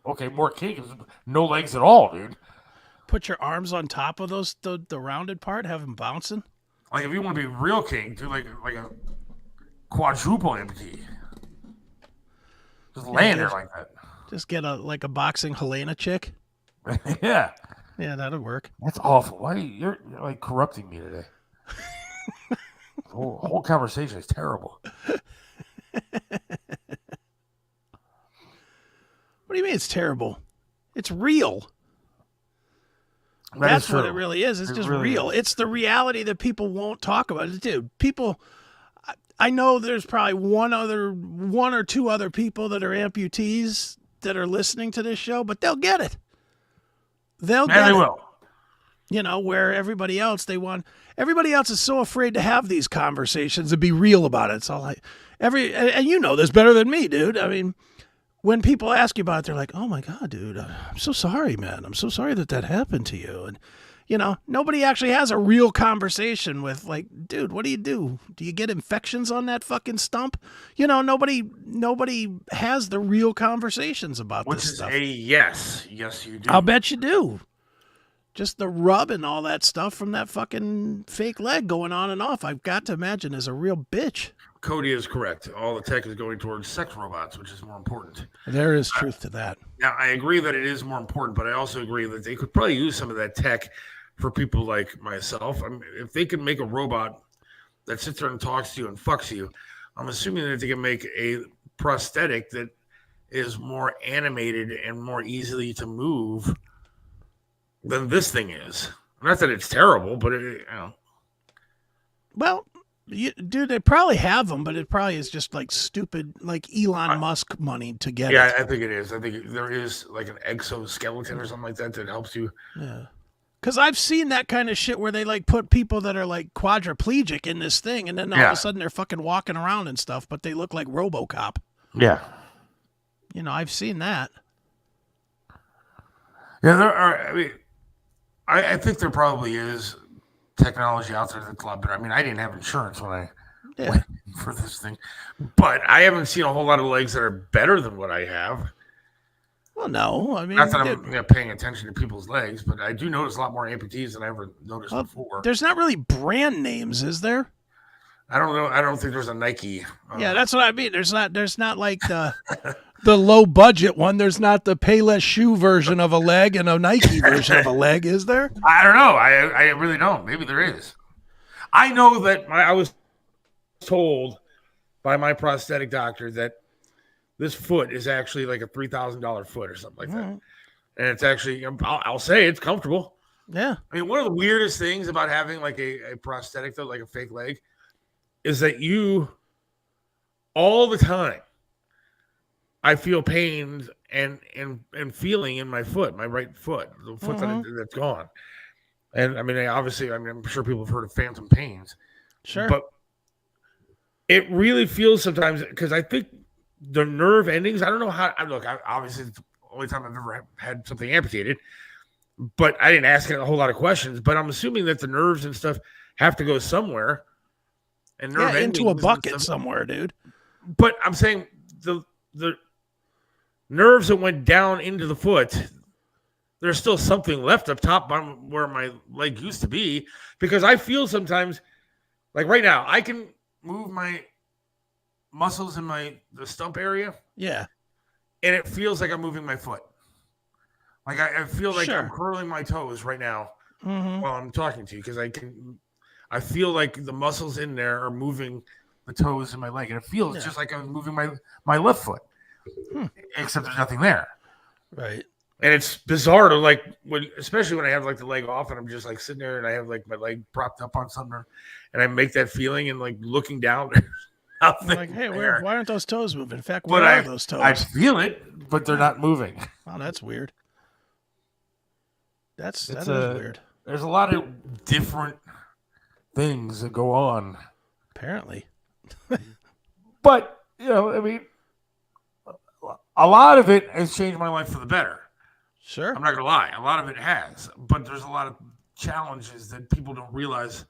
Okay, more kink is no legs at all, dude. Put your arms on top of the rounded part, have them bouncing. Like, if you want to be real kink, do like a quadruple amputee. Just land there like that. Just get a boxing Helena chick. Yeah. Yeah, that'll work. That's awful. Why you're like corrupting me today? The whole conversation is terrible. What do you mean it's terrible? It's real. That's what it really is. It's just really real. It's the reality that people won't talk about. Dude, people, I know there's probably one or two other people that are amputees that are listening to this show, but they'll get it. They will. Where everybody else is so afraid to have these conversations and be real about it. It's all like and you know this better than me, dude. I mean, when people ask you about it, they're like, "Oh my God, dude, I'm so sorry, man. I'm so sorry that happened to you." And nobody actually has a real conversation with like, "Dude, what do you do? Do you get infections on that fucking stump?" Nobody has the real conversations about this stuff. Which is a yes. Yes, you do. I'll bet you do. Just the rub and all that stuff from that fucking fake leg going on and off, I've got to imagine is a real bitch. Cody is correct. All the tech is going towards sex robots, which is more important. There is truth to that. Now, I agree that it is more important, but I also agree that they could probably use some of that tech for people like myself. I mean, if they can make a robot that sits there and talks to you and fucks you, I'm assuming that they can make a prosthetic that is more animated and more easily to move than this thing is. Not that it's terrible, but Well, dude, they probably have them, but it probably is just like stupid, like Elon Musk money to get it. Yeah, I think it is. I think there is like an exoskeleton or something like that helps you Because I've seen that kind of shit where they like put people that are like quadriplegic in this thing, and then all of a sudden they're fucking walking around and stuff, but they look like RoboCop. Yeah. You know, I've seen that. Yeah, there are. I mean, I think there probably is technology out there that's a lot better. I mean, I didn't have insurance when I went for this thing, but I haven't seen a whole lot of legs that are better than what I have. Well, no, I mean, not that I'm paying attention to people's legs, but I do notice a lot more amputees than I ever noticed before. There's not really brand names, is there? I don't know. I don't think there's a Nike. Yeah, that's what I mean. There's not like the the low budget one. There's not the Payless shoe version of a leg and a Nike version of a leg, is there? I don't know. I really don't. Maybe there is. I know that I was told by my prosthetic doctor that this foot is actually like a $3,000 foot or something like that. And it's actually, I'll say it's comfortable. Yeah. I mean, one of the weirdest things about having like a prosthetic, though, like a fake leg, is that you, all the time, I feel pain and feeling in my foot, my right foot, the foot that's gone. And I mean, I'm sure people have heard of phantom pains. Sure. But it really feels sometimes, because I think the nerve endings, I don't know how, obviously it's the only time I've ever had something amputated, but I didn't ask it a whole lot of questions, but I'm assuming that the nerves and stuff have to go somewhere. And nerve into a bucket somewhere, dude. But I'm saying the nerves that went down into the foot, there's still something left up top where my leg used to be, because I feel sometimes, like right now, I can move my muscles in the stump area. Yeah. And it feels like I'm moving my foot. Like I feel like I'm curling my toes right now while I'm talking to you, because I feel like the muscles in there are moving the toes in my leg, and it feels just like I'm moving my left foot, except there's nothing there. Right. And it's bizarre to especially when I have like the leg off and I'm just like sitting there and I have like my leg propped up on something, and I make that feeling and like looking down. I'm like, hey, why aren't those toes moving? In fact, where are those toes? I feel it, but they're not moving. Oh, that's weird. That is weird. There's a lot of different things that go on. Apparently. But, I mean, a lot of it has changed my life for the better. Sure. I'm not going to lie. A lot of it has. But there's a lot of challenges that people don't realize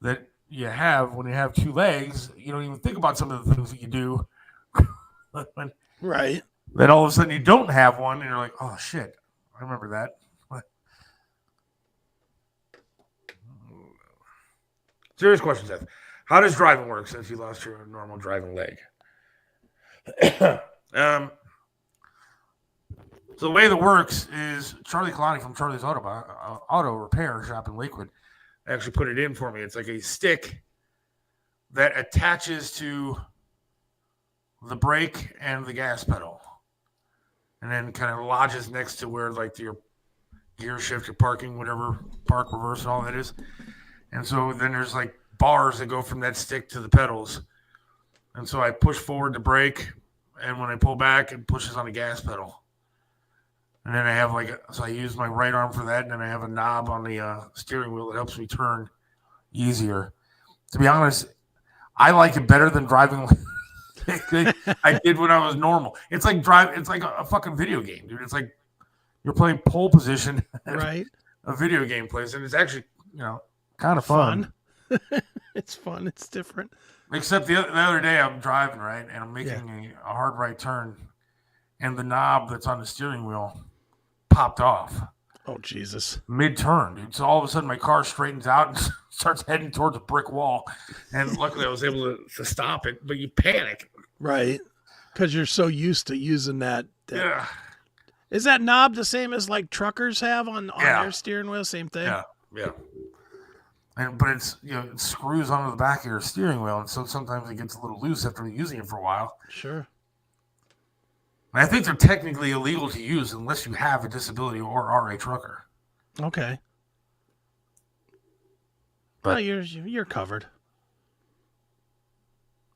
that you have when you have two legs. You don't even think about some of the things that you do. Right. Then all of a sudden you don't have one, and you're like, oh, shit. I remember that. Serious question, Seth. How does driving work since you lost your normal driving leg? So the way that works is Charlie Kalani from Charlie's Auto Repair Shop in Lakewood actually put it in for me. It's like a stick that attaches to the brake and the gas pedal, and then kind of lodges next to where like your gear shift, your parking, whatever, park, reverse, and all that is. And so then there's like bars that go from that stick to the pedals. And so I push forward the brake, and when I pull back, it pushes on the gas pedal. And then I have so I use my right arm for that, and then I have a knob on the steering wheel that helps me turn easier. To be honest, I like it better than driving I did when I was normal. It's like a fucking video game, dude. It's like you're playing pole position right? A video game place, and it's actually, kind of fun. It's fun. It's different. Except the other day I'm driving, right, and I'm making a hard right turn, and the knob that's on the steering wheel popped off. Oh, Jesus. Mid-turn, dude. So all of a sudden my car straightens out and starts heading towards a brick wall. And luckily I was able to stop it, but you panic. Right. Because you're so used to using that. Yeah. Is that knob the same as like truckers have on their steering wheel? Same thing? Yeah. But it's, it screws onto the back of your steering wheel, and so sometimes it gets a little loose after using it for a while. Sure. And I think they're technically illegal to use unless you have a disability or are a trucker. Okay. But you're covered.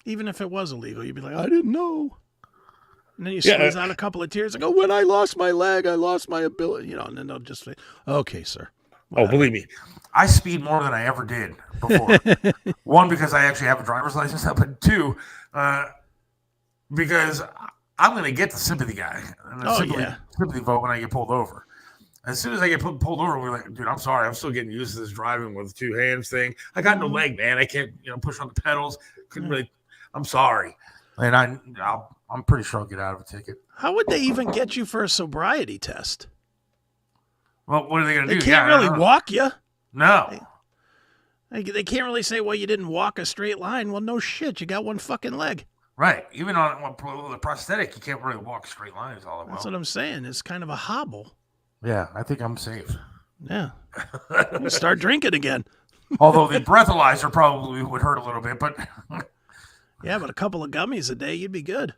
Even if it was illegal, you'd be like, I didn't know. And then you squeeze out a couple of tears and go, when I lost my leg, I lost my ability, and then they'll just say, okay, sir. Oh, believe me, I speed more than I ever did before. One, because I actually have a driver's license now, but two, because I'm going to get the sympathy guy and the sympathy vote when I get pulled over. As soon as I get pulled over, we're like, dude, I'm sorry. I'm still getting used to this driving with two hands thing. I got no leg, man. I can't, push on the pedals. Couldn't really. I'm sorry. And I'm pretty sure I'll get out of a ticket. How would they even get you for a sobriety test? Well, what are they going to do? They can't really walk you. No. They can't really say, well, you didn't walk a straight line. Well, no shit. You got one fucking leg. Right. Even on the prosthetic, you can't really walk straight lines all the way. That's what I'm saying. It's kind of a hobble. Yeah, I think I'm safe. Yeah. Start drinking again. Although the breathalyzer probably would hurt a little bit, but... Yeah, but a couple of gummies a day, you'd be good.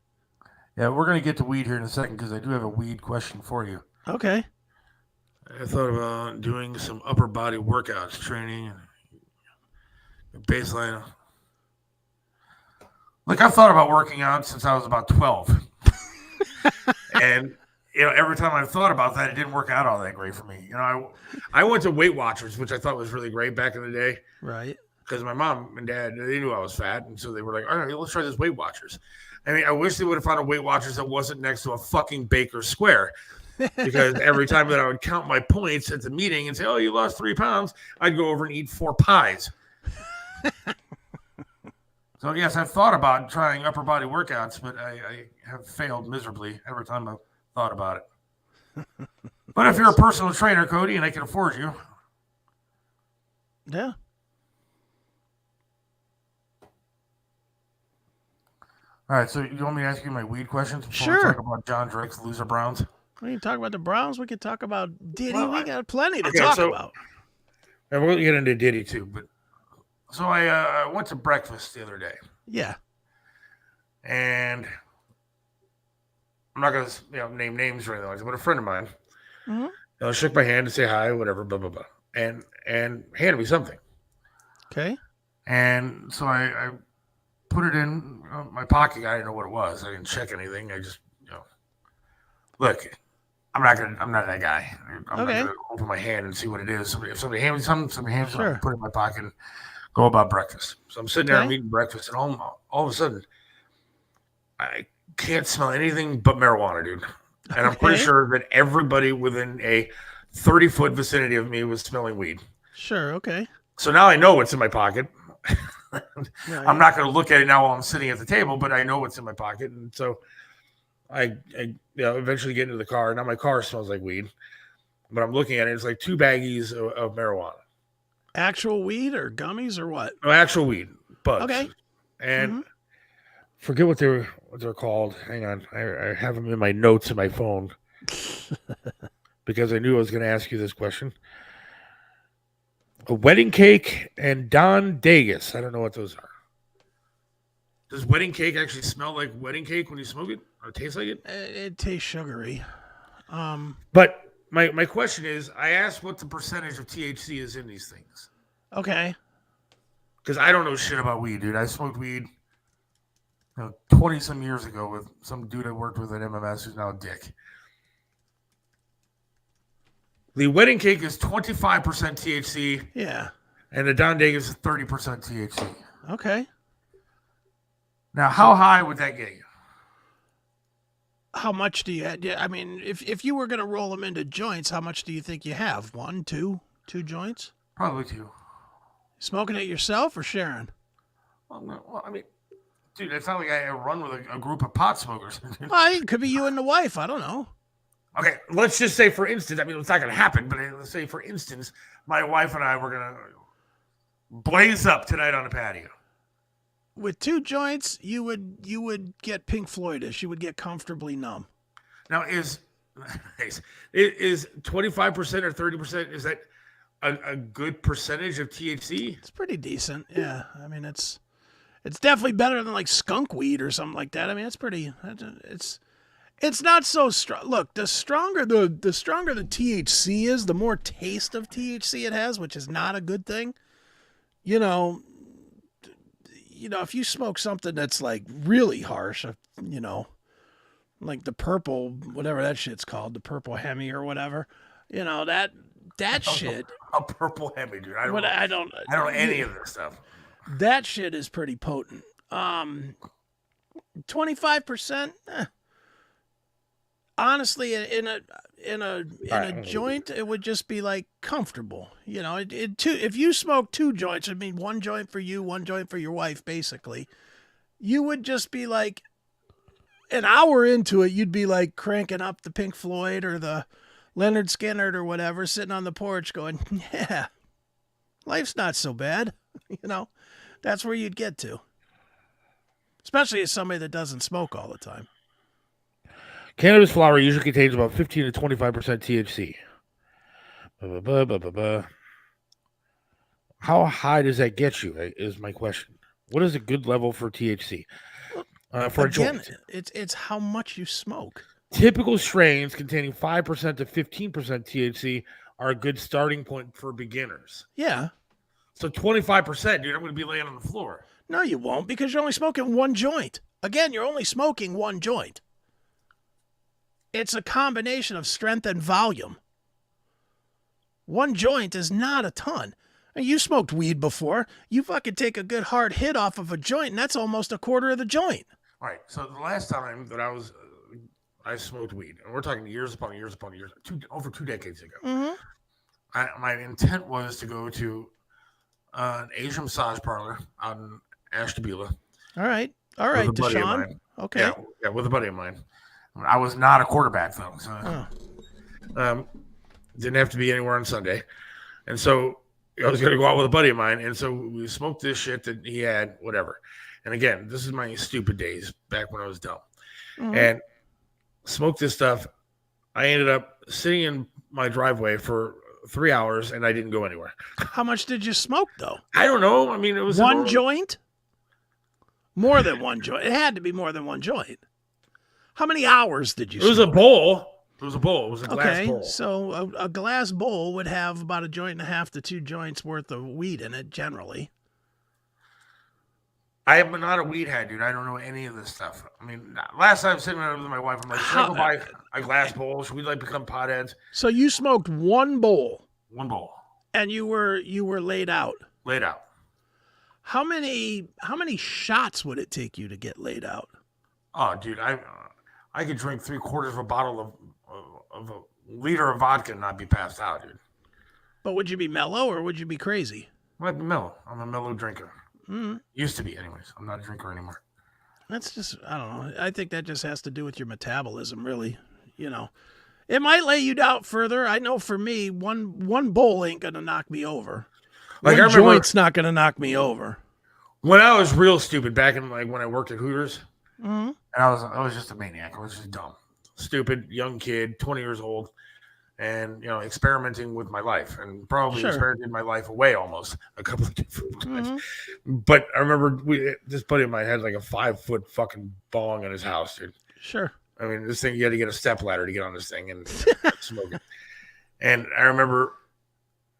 Yeah, we're going to get to weed here in a second because I do have a weed question for you. Okay. I thought about doing some upper body workouts, training, and baseline. Like, I've thought about working out since I was about 12. And... every time I've thought about that, it didn't work out all that great for me. I went to Weight Watchers, which I thought was really great back in the day. Right. Because my mom and dad, they knew I was fat. And so they were like, all right, let's try this Weight Watchers. I mean, I wish they would have found a Weight Watchers that wasn't next to a fucking Baker Square. Because every time that I would count my points at the meeting and say, oh, you lost 3 pounds, I'd go over and eat 4 pies. So, yes, I've thought about trying upper body workouts, but I have failed miserably every time I've thought about it. But if you're a personal trainer, Cody, and I can afford you. Yeah. All right, so you want me to ask you my weed questions before we talk about John Drake's loser Browns? We can talk about the Browns. We can talk about Diddy. Well, we got plenty to talk about. And we're going to get into Diddy, too. But so I went to breakfast the other day. Yeah. And... I'm not going to name names or anything like that, but a friend of mine shook my hand to say hi, whatever, blah, blah, blah, and handed me something. Okay. And so I put it in my pocket. I didn't know what it was. I didn't check anything. I just, look, I'm not that guy. I'm not going to open my hand and see what it is. If somebody hands me something, I put it in my pocket and go about breakfast. So I'm sitting there, I'm eating breakfast, and all of a sudden, I can't smell anything but marijuana, dude. And I'm pretty sure that everybody within a 30-foot vicinity of me was smelling weed. Sure, okay. So now I know what's in my pocket. Right. I'm not going to look at it now while I'm sitting at the table, but I know what's in my pocket. And so I eventually get into the car. Now my car smells like weed. But I'm looking at it. It's like 2 baggies of marijuana. Actual weed or gummies or what? No, actual weed. Buds. Okay. And forget what they're called. Hang on. I have them in my notes in my phone because I knew I was going to ask you this question. A wedding cake and Don Dagus. I don't know what those are. Does wedding cake actually smell like wedding cake when you smoke it or taste like it? It tastes sugary. But my question is, I asked what the percentage of THC is in these things. Okay. Because I don't know shit about weed, dude. I smoked weed 20-some years ago with some dude I worked with at MMS who's now a dick. The wedding cake is 25% THC. Yeah. And the Don Dagus is 30% THC. Okay. Now, how high would that get you? How much do you have? I mean, if you were going to roll them into joints, how much do you think you have? 1, 2 joints? Probably 2. Smoking it yourself or sharing? Well, I mean, dude, it's not like I run with a group of pot smokers. Well, it could be you and the wife. I don't know. Okay, let's just say, for instance, I mean, it's not going to happen, but let's say, for instance, my wife and I were going to blaze up tonight on the patio. With 2 joints, you would get Pink Floydish. You would get comfortably numb. Now, is 25% or 30%, is that a good percentage of THC? It's pretty decent, yeah. I mean, it's definitely better than like skunk weed or something like that. I mean, it's not so strong. Look, the stronger the THC is, the more taste of THC it has, which is not a good thing. If you smoke something that's like really harsh, like the purple, whatever that shit's called, the purple Hemi or whatever, that shit a purple Hemi, dude. I don't know any of this stuff. That shit is pretty potent. 25%. Honestly, in a joint, it would just be like comfortable. You know, if you smoke 2 joints, I mean 1 joint for you, 1 joint for your wife, basically, you would just be like an hour into it, you'd be like cranking up the Pink Floyd or the Leonard Skinner or whatever, sitting on the porch going, yeah, life's not so bad. You know, that's where you'd get to. Especially as somebody that doesn't smoke all the time. Cannabis flower usually contains about 15 to 25% THC. How high does that get you? Is my question. What is a good level for THC? For Again, a joint? It's how much you smoke. Typical strains containing 5% to 15% THC are a good starting point for beginners. Yeah. So 25%, dude, I'm going to be laying on the floor. No, you won't, because you're only smoking 1 joint. Again, you're only smoking 1 joint. It's a combination of strength and volume. 1 joint is not a ton. You smoked weed before. You fucking take a good hard hit off of a joint, and that's almost a quarter of the joint. All right. So the last time that I smoked weed, and we're talking years upon years, over 2 decades ago. Mm-hmm. My intent was to go to an Asian massage parlor out in Ashtabula. All right, Deshaun. Okay. Yeah, with a buddy of mine. I was not a quarterback though, so didn't have to be anywhere on Sunday, and so I was going to go out with a buddy of mine, and so we smoked this shit that he had, whatever. And again, this is my stupid days back when I was dumb, and smoked this stuff. I ended up sitting in my driveway for 3 hours, and I didn't go anywhere. How much did you smoke though? I don't know. I mean, it was 1 joint. More than 1 joint. It had to be more than 1 joint. How many hours did you smoke? It was a bowl. It was a bowl. It was a glass bowl. Okay, so a glass bowl would have about 1.5 to 2 joints worth of weed in it, generally. I am not a weed head, dude. I don't know any of this stuff. I mean, last time sitting around with my wife, I'm like, should I go buy a glass bowl? Should we become potheads? So you smoked 1 bowl. 1 bowl. And you were laid out. Laid out. How many shots would it take you to get laid out? Oh, dude, I could drink 3/4 of a bottle of a liter of vodka and not be passed out, dude. But would you be mellow or would you be crazy? I'd be mellow. I'm a mellow drinker. Mm. Used to be, anyways. I'm not a drinker anymore. That's just, I don't know. I think that just has to do with your metabolism, really. You know, it might lay you out further. I know for me, one bowl ain't gonna knock me over. Like, one joint's not gonna knock me over. When I was real stupid back in when I worked at Hooters, and I was just a maniac. I was just dumb, stupid, young kid, 20 years old, and experimenting with my life, and probably experimented my life away almost a couple of different times. But I remember this buddy of mine had like a 5-foot fucking bong in his house, dude. Sure. I mean, this thing, you had to get a step ladder to get on this thing and smoke it. And I remember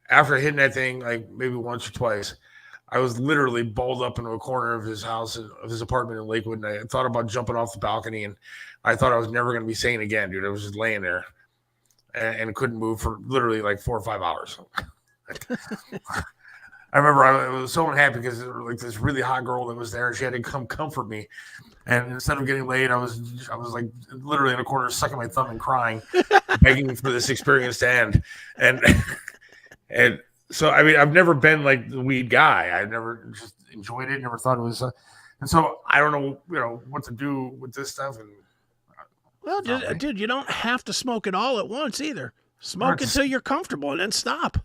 after hitting that thing like maybe once or twice, I was literally balled up into a corner of his house, of his apartment in Lakewood, and I thought about jumping off the balcony, and I thought I was never going to be sane again, dude. I was just laying there and couldn't move for literally like 4 or 5 hours. I remember I was so unhappy because there was like this really hot girl that was there, and she had to come comfort me. And instead of getting laid, I was like literally in a corner, sucking my thumb and crying, begging for this experience to end. And so, I mean, I've never been like the weed guy. I never just enjoyed it. Never thought it was. And so I don't know, what to do with this stuff. And well, dude, you don't have to smoke it all at once either. Smoke until you're comfortable and then stop.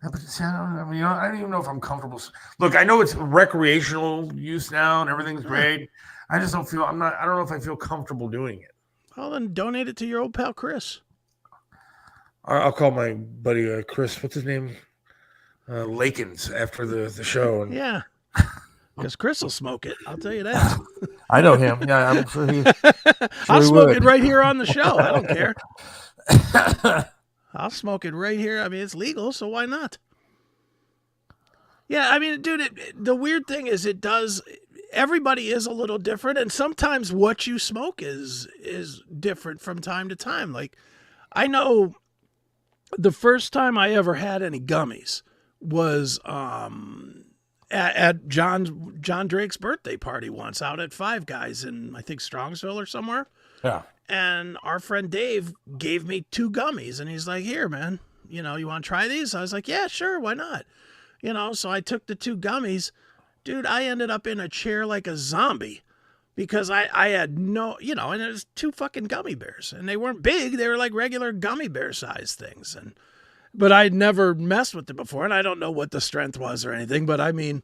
Yeah, but see, I don't even know if I'm comfortable. Look, I know it's recreational use now and everything's great. I just don't feel. I don't know if I feel comfortable doing it. Well, then donate it to your old pal Chris. I'll call my buddy Chris. What's his name? Lakins after the show. And yeah, because Chris will smoke it. I'll tell you that. I know him. Yeah, I'm sure he. I'll smoke it right here on the show. I don't care. I'll smoke it right here. I mean, it's legal, so why not? Yeah, I mean, dude, the weird thing is everybody is a little different, and sometimes what you smoke is different from time to time. Like, I know the first time I ever had any gummies was at John Drake's birthday party once out at Five Guys in, I think, Strongsville or somewhere. Yeah. And our friend Dave gave me 2 gummies, and he's like, here, man, you want to try these? I was like, yeah, sure, why not? So I took the 2 gummies. Dude, I ended up in a chair like a zombie because I had no, and it was 2 fucking gummy bears, and they weren't big. They were like regular gummy bear size things. But I'd never messed with them before, and I don't know what the strength was or anything, but I mean,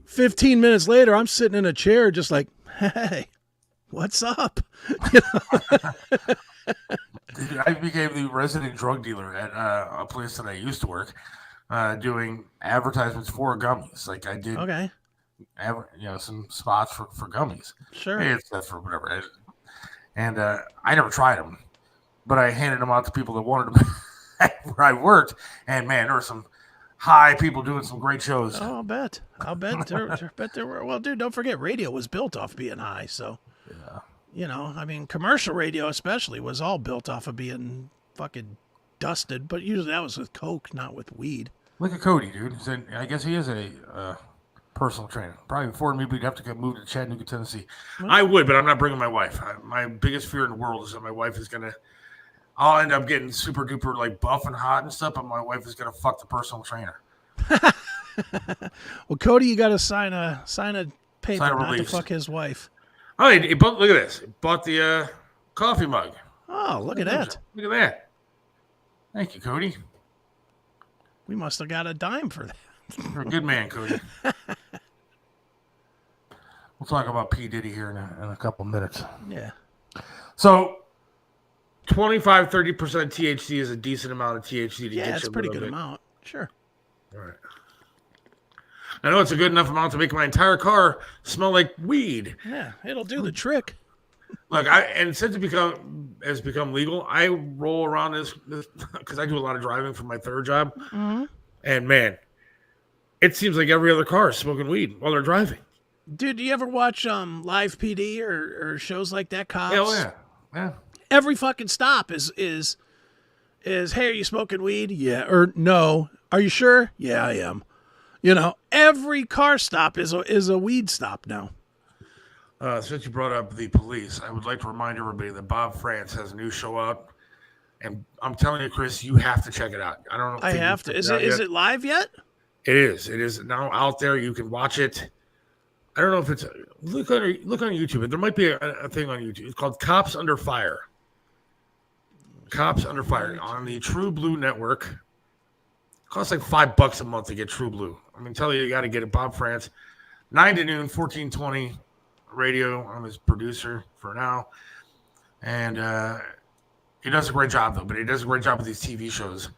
15 minutes later, I'm sitting in a chair just like, hey, what's up? I became the resident drug dealer at a place that I used to work, doing advertisements for gummies. Like I did, Okay. Some spots for gummies. Sure. Hey, it's for whatever. And I never tried them, but I handed them out to people that wanted them where I worked. And man, there were some high people doing some great shows. Oh, I'll bet. There were. Well, dude, don't forget, radio was built off being high. So, I mean, commercial radio especially was all built off of being fucking dusted. But usually that was with coke, not with weed. Look at Cody, dude. I guess he is a personal trainer. Probably before me, we'd have to move to Chattanooga, Tennessee. I would, but I'm not bringing my wife. My biggest fear in the world is that my wife is going to... I'll end up getting super duper like buff and hot and stuff, but my wife is gonna fuck the personal trainer. Well, Cody, you got to sign a paper not to fuck his wife. Oh, he bought, look at this. He bought the coffee mug. Oh, look at that. Look at that. Thank you, Cody. We must have got a dime for that. You're a good man, Cody. We'll talk about P Diddy here in a couple minutes. Yeah. So 25-30% THC is a decent amount of THC to get you. Yeah, it's a pretty good amount. Sure. All right. I know it's a good enough amount to make my entire car smell like weed. Yeah, it'll do the trick. Look, since it has become legal, I roll around this because I do a lot of driving for my third job. Mm-hmm. And man, it seems like every other car is smoking weed while they're driving. Dude, do you ever watch Live PD or shows like that, Cops? Yeah. Every fucking stop is hey, are you smoking weed? Yeah. Or no. Are you sure? Yeah, I am. Every car stop is a weed stop now. Since you brought up the police, I would like to remind everybody that Bob France has a new show out. And I'm telling you, Chris, you have to check it out. I don't know. I have to. Is it live yet? It is. It is now out there. You can watch it. I don't know if it's look on YouTube. There might be a thing on YouTube. It's called Cops Under Fire. Cops Under Fire on the True Blue Network. It costs like $5 a month to get True Blue. I'm gonna tell you got to get it. Bob France, 9 to noon, 1420 radio. I'm his producer for now, and he does a great job though. But he does a great job with these TV shows.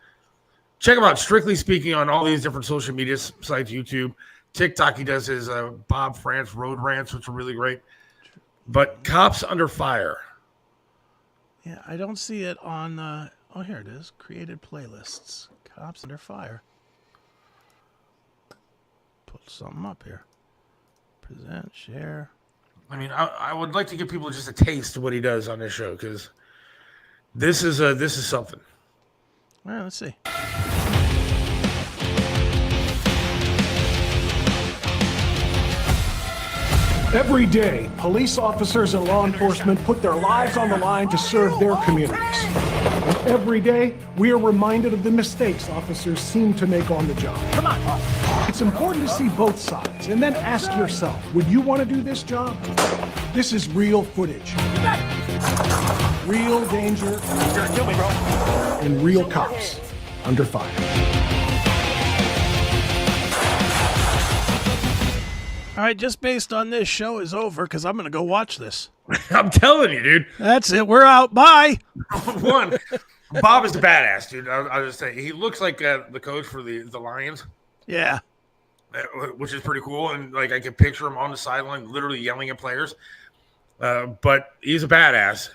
Check him out. Strictly Speaking on all these different social media sites, YouTube, TikTok. He does his Bob France Road Rants, which are really great. But Cops Under Fire. Yeah, I don't see it on. Oh, here it is. Created playlists. Cops Under Fire. Put something up here. Present, share. I mean, I would like to give people just a taste of what he does on this show because this is something. All right, let's see. Every day, police officers and law enforcement put their lives on the line to serve their communities. And every day, we are reminded of the mistakes officers seem to make on the job. Come on. It's important to see both sides and then ask yourself, would you want to do this job? This is real footage. Real danger. You're gonna kill me, bro. And real cops under fire. All right, just based on this, show is over because I'm going to go watch this. I'm telling you, dude. That's it. We're out. Bye. One, Bob is a badass, dude. I'll just say he looks like the coach for the Lions. Yeah. Which is pretty cool. And like I can picture him on the sideline literally yelling at players. But he's a badass.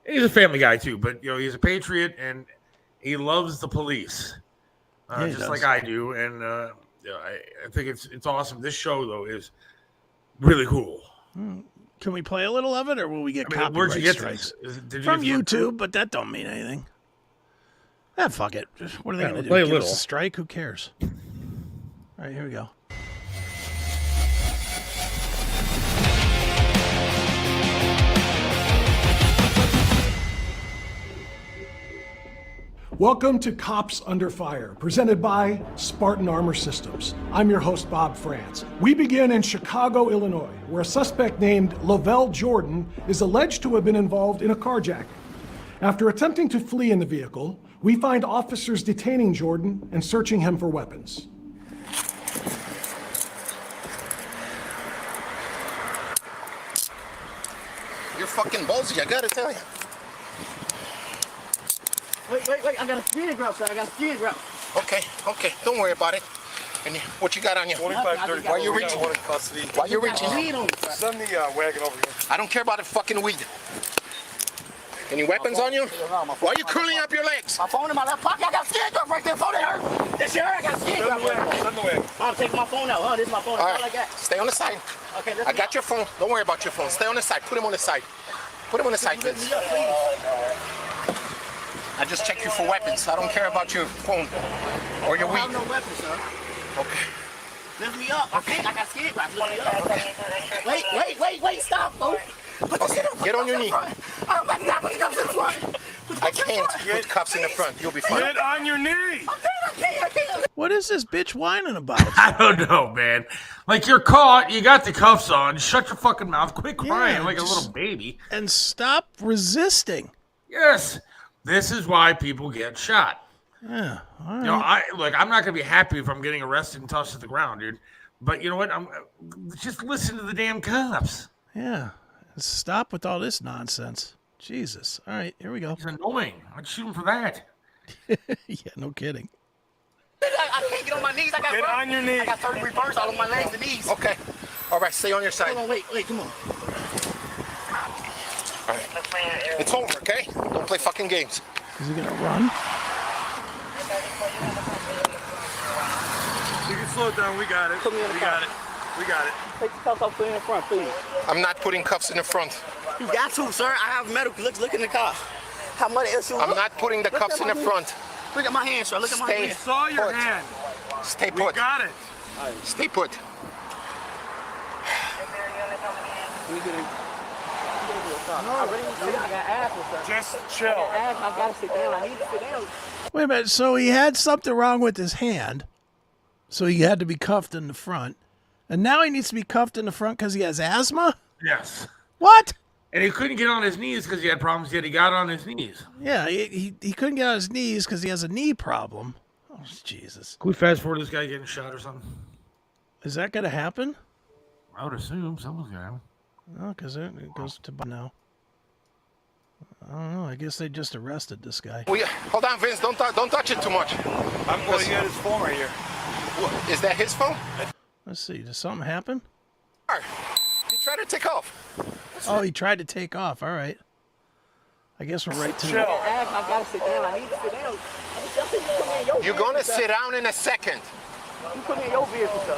He's a family guy too, but he's a patriot and he loves the police. Just like I do. And I think it's awesome. This show though is really cool. Can we play a little of it, or will we get copyright where'd you get strikes? Did you from get YouTube? But that don't mean anything. Ah, fuck it. What are they Yeah, going to do? play a Give us little. a strike? Who cares? All right, here we go. Welcome to Cops Under Fire, presented by Spartan Armor Systems. I'm your host, Bob France. We begin in Chicago, Illinois, where a suspect named Lavelle Jordan is alleged to have been involved in a carjacking. After attempting to flee in the vehicle, we find officers detaining Jordan and searching him for weapons. You're fucking ballsy, I gotta tell you. Wait, I got a skiing grub, sir. I got a skiing grub. Okay, don't worry about it. And what you got on you? 25-35. Why you reaching? Why you reaching? Weed on me, sir. Send the wagon over here. I don't care about the fucking weed. Any weapons on you? Why are you curling up your legs? My phone in my left pocket. I got a skiing grub right there. Phone in her. This here, I got a skiing grub. Send the wagon. I'm taking my phone out. Oh, this is my phone. All All right, like that. stay on the side. Okay, I got your phone. Don't worry about your phone. Stay on the side. Put him on the side. Put him on the side, Vince. I just check you for weapons. I don't care about your phone or your I have weed. no weapons, sir. Okay. Lift me up. I got skiing grub. Lift me up. Wait. Stop, folks. Okay, get on your knee. I'm about to not put the cuffs in front. I can't put cuffs in the front. You'll be fine. Get on your knee. I can't. What is this bitch whining about? I don't know, man. Like, you're caught, you got the cuffs on, shut your fucking mouth, quit crying like a little baby. And stop resisting. Yes, this is why people get shot. Yeah, all right. You know, I'm not gonna be happy if I'm getting arrested and tossed to the ground, dude. But you know what? Just listen to the damn cops. Yeah. Stop with all this nonsense. Jesus. All right, here we go. He's annoying. I'd shoot him for that. Yeah, no kidding. I can't get on my knees. Get on your knees. I got 30 reverse all on my legs and knees. Okay. All right, stay on your side. Hold on, wait, come on. All right. It's over, okay? Don't play fucking games. Is he gonna run? You can slow it down. We got it. Put me in the car. We got it. Take the cuffs off, put it in the front, please. I'm not putting cuffs in the front. You got to, sir. I have medical. Look in the car. How much issue? I'm not putting the cuffs in the front. Look at my hand, sir. Look at my Stay. hand. Saw your Put. hand. Stay We put. got it. Stay put. Let me get in. I got asthma, sir. Just chill. I gotta sit down. I need to sit down. Wait a minute. So he had something wrong with his hand. So he had to be cuffed in the front. And now he needs to be cuffed in the front because he has asthma? Yes. What? And he couldn't get on his knees because he had problems, yet he got on his knees. Yeah, he couldn't get on his knees because he has a knee problem. Oh, Jesus. Can we fast forward this guy getting shot or something? Is that going to happen? I would assume someone's gonna happen. No, because it goes to now. I don't know. I guess they just arrested this guy. Hold on, Vince. Don't touch it too much. I'm going to get his phone right here. Is that his phone? Let's see. Did something happen? He tried to take off. Oh, he tried to take off. All right. I guess we're right to Chill. I gotta sit down. I need to sit down. You're gonna sit down in a second. You put me in your vehicle, sir.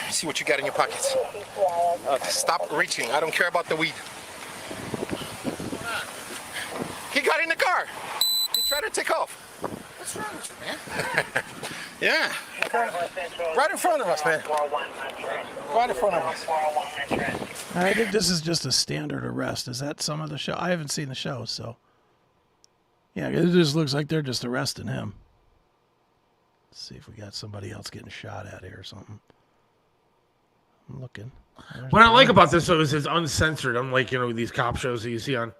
See what you got in your pockets. Stop reaching. I don't care about the weed. He got in the car. He tried to take off. What's wrong with you, man? Yeah. Right in front of us, man. Right in front of us. I think this is just a standard arrest. Is that some of the show? I haven't seen the show, so. Yeah, it just looks like they're just arresting him. Let's see if we got somebody else getting shot at here or something. I'm looking. What I like about this though is it's uncensored, unlike these cop shows that you see on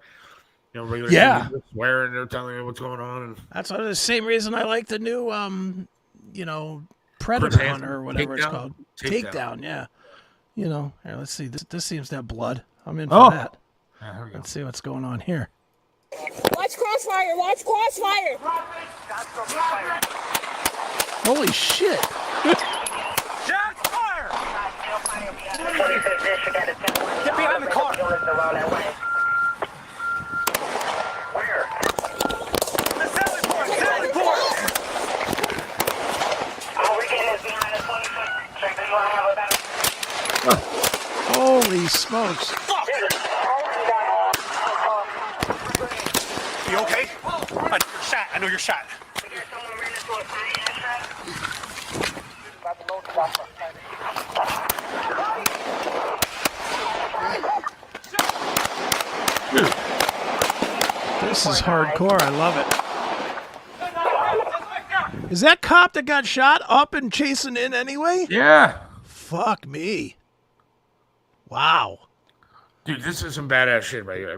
regular Yeah. TV, swearing, they're telling you what's going on. And That's the same reason I like the new, Predator Takedown. Hunter or whatever it's called. Takedown. Takedown, yeah. Here, let's see. This seems to have blood. I'm in Oh. for that. Yeah, here we go. Let's see what's going on here. Watch crossfire! Watch crossfire! Holy shit! Shots fired! Get behind the car. Where? The Sally Port! Sally Port! All we're getting is behind the 20-foot. Check this one out. Holy smokes! There's a phone down shot. I know you're shot. This is hardcore. I love it. Is that cop that got shot up and chasing in anyway? Yeah. Fuck me. Wow. Dude, this is some badass shit right here. I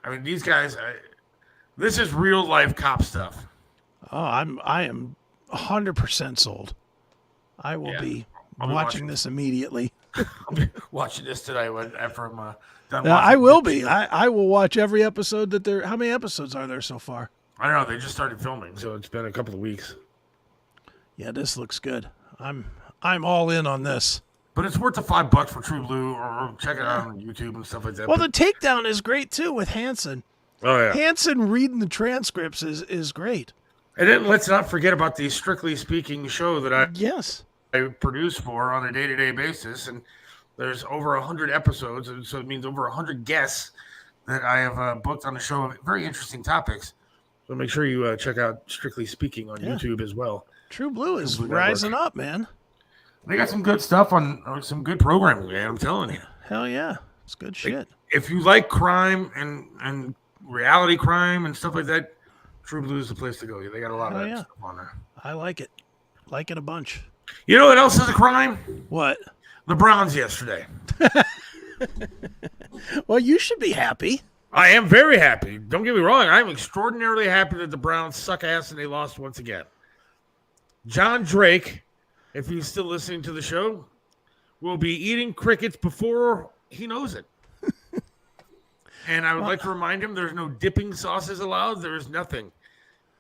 mean, these guys, this is real life cop stuff. Oh, I am 100% sold. I will be watching this immediately. I'll be watching this tonight after I'm done watching. I will be. I will watch every episode that there. How many episodes are there so far? I don't know. They just started filming, so it's been a couple of weeks. Yeah, this looks good. I'm all in on this. But it's worth the $5 for True Blue, or check it out on YouTube and stuff like that. Well, the takedown is great too with Hansen. Oh yeah, Hansen reading the transcripts is great. And then let's not forget about the Strictly Speaking show that I produce for on a day-to-day basis, and there's over 100 episodes, and so it means over 100 guests that I have booked on the show of very interesting topics. So make sure you check out Strictly Speaking on YouTube as well. True Blue is rising up, man. They got some good stuff on some good programming, man. I'm telling you. Hell yeah, it's good shit. If you like crime and reality crime and stuff like that, True Blue is the place to go. They got a lot of that stuff on there. I like it. Like it a bunch. You know what else is a crime? What? The Browns yesterday. Well, you should be happy. I am very happy. Don't get me wrong. I'm extraordinarily happy that the Browns suck ass and they lost once again. John Drake, if he's still listening to the show, will be eating crickets before he knows it. And I would like to remind him there's no dipping sauces allowed. There is nothing.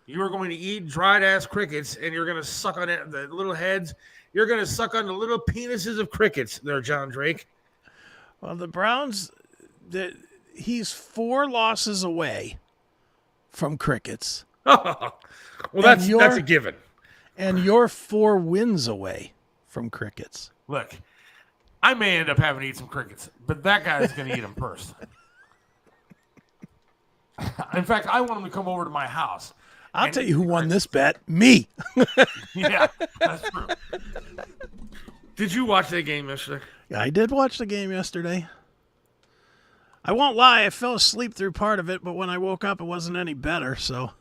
You are going to eat dried-ass crickets, and you're going to suck on it, the little heads. You're going to suck on the little penises of crickets there, John Drake. Well, the Browns, he's 4 losses away from crickets. Well, that's a given. And you're 4 wins away from crickets. Look, I may end up having to eat some crickets, but that guy's going to eat them first. In fact, I want him to come over to my house. I'll tell you who won this bet. Me. Yeah, that's true. Did you watch that game yesterday? Yeah, I did watch the game yesterday. I won't lie, I fell asleep through part of it, but when I woke up, it wasn't any better, so.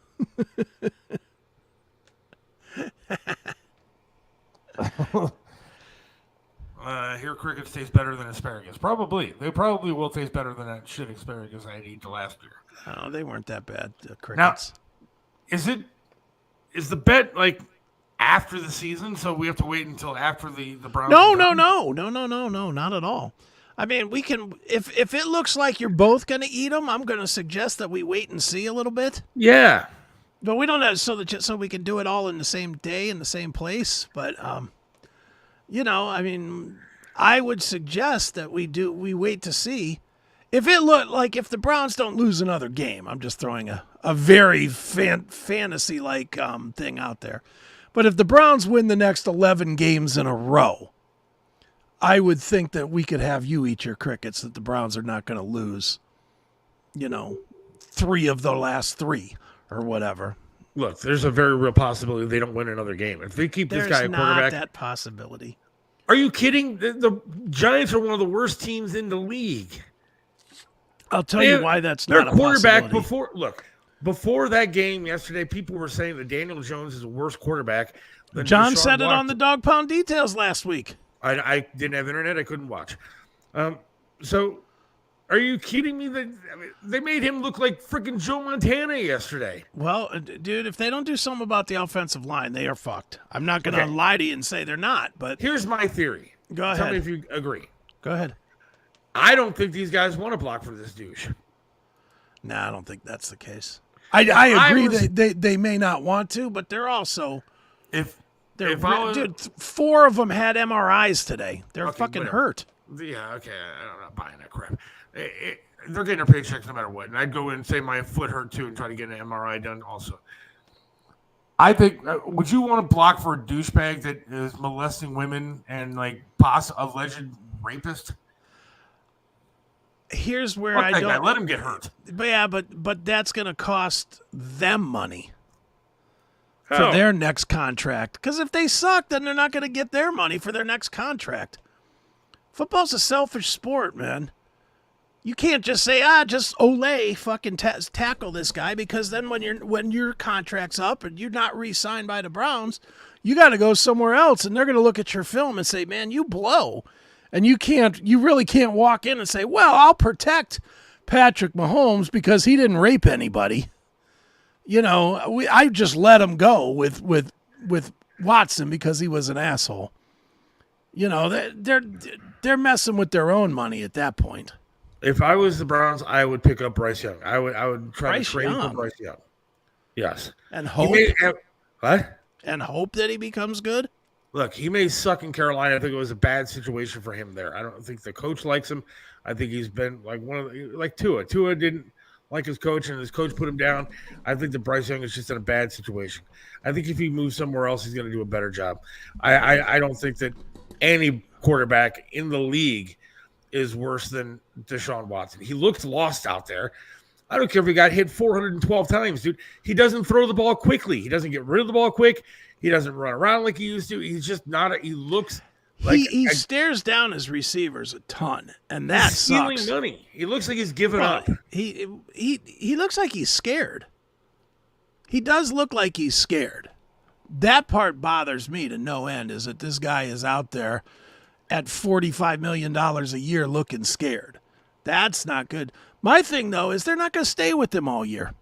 Here crickets taste better than asparagus. Probably. They probably will taste better than that shit asparagus I ate last year. Oh, they weren't that bad, crickets. Now, is the bet like after the season, so we have to wait until after the Browns? No, not at all. I mean, we can if it looks like you're both going to eat them, I'm going to suggest that we wait and see a little bit. Yeah. But we don't have so we can do it all in the same day in the same place, but I mean, I would suggest that we wait to see. If the Browns don't lose another game, I'm just throwing a very fantasy-like thing out there. But if the Browns win the next 11 games in a row, I would think that we could have you eat your crickets, that the Browns are not going to lose, 3 of the last 3 or whatever. Look, there's a very real possibility they don't win another game. If they keep this guy a quarterback. There's not that possibility. Are you kidding? The Giants are one of the worst teams in the league. I'll tell you why that's not a quarterback possibility. Before that game yesterday, people were saying that Daniel Jones is a worse quarterback than John Deshaun said it Watson. on the Dog Pound Details last week. I didn't have internet. I couldn't watch. So are you kidding me? They made him look like freaking Joe Montana yesterday. Well, dude, if they don't do something about the offensive line, they are fucked. I'm not going to lie to you and say they're not, but here's my theory. Go ahead. Tell me if you agree. Go ahead. I don't think these guys want to block for this douche. No, I don't think that's the case. I agree they may not want to, but they're also dude, 4 of them had MRIs today. They're fucking hurt. Yeah, okay, I'm not buying that crap. They're getting their paychecks no matter what, and I'd go in and say my foot hurt too and try to get an MRI done also. I think, would you want to block for a douchebag that is molesting women and like alleged rapist? here's where Fuck I that don't guy. Let him get hurt. But yeah, but that's going to cost them money for How? their next contract. Because if they suck, then they're not going to get their money for their next contract. Football's a selfish sport, man. You can't just say, just Olay fucking tackle this guy, because then when your contract's up and you're not re-signed by the Browns, you got to go somewhere else, and they're going to look at your film and say, man, you blow. And you really can't walk in and say, well, I'll protect Patrick Mahomes because he didn't rape anybody. You know, I just let him go with Watson because he was an asshole. You know, they're messing with their own money at that point. If I was the Browns, I would pick up Bryce Young. I would try to trade for Bryce Young. Yes. And hope what? And hope that he becomes good. Look, he may suck in Carolina. I think it was a bad situation for him there. I don't think the coach likes him. I think he's been like Tua. Tua didn't like his coach, and his coach put him down. I think that Bryce Young is just in a bad situation. I think if he moves somewhere else, he's going to do a better job. I don't think that any quarterback in the league is worse than Deshaun Watson. He looked lost out there. I don't care if he got hit 412 times, dude. He doesn't throw the ball quickly. He doesn't get rid of the ball quick. He doesn't run around like he used to. He's just not. He looks like he stares down his receivers a ton, and that stealing sucks. money. He looks like he's giving up. He looks like he's scared. He does look like he's scared. That part bothers me to no end. Is that this guy is out there at $45 million a year looking scared. That's not good. My thing, though, is they're not going to stay with him all year.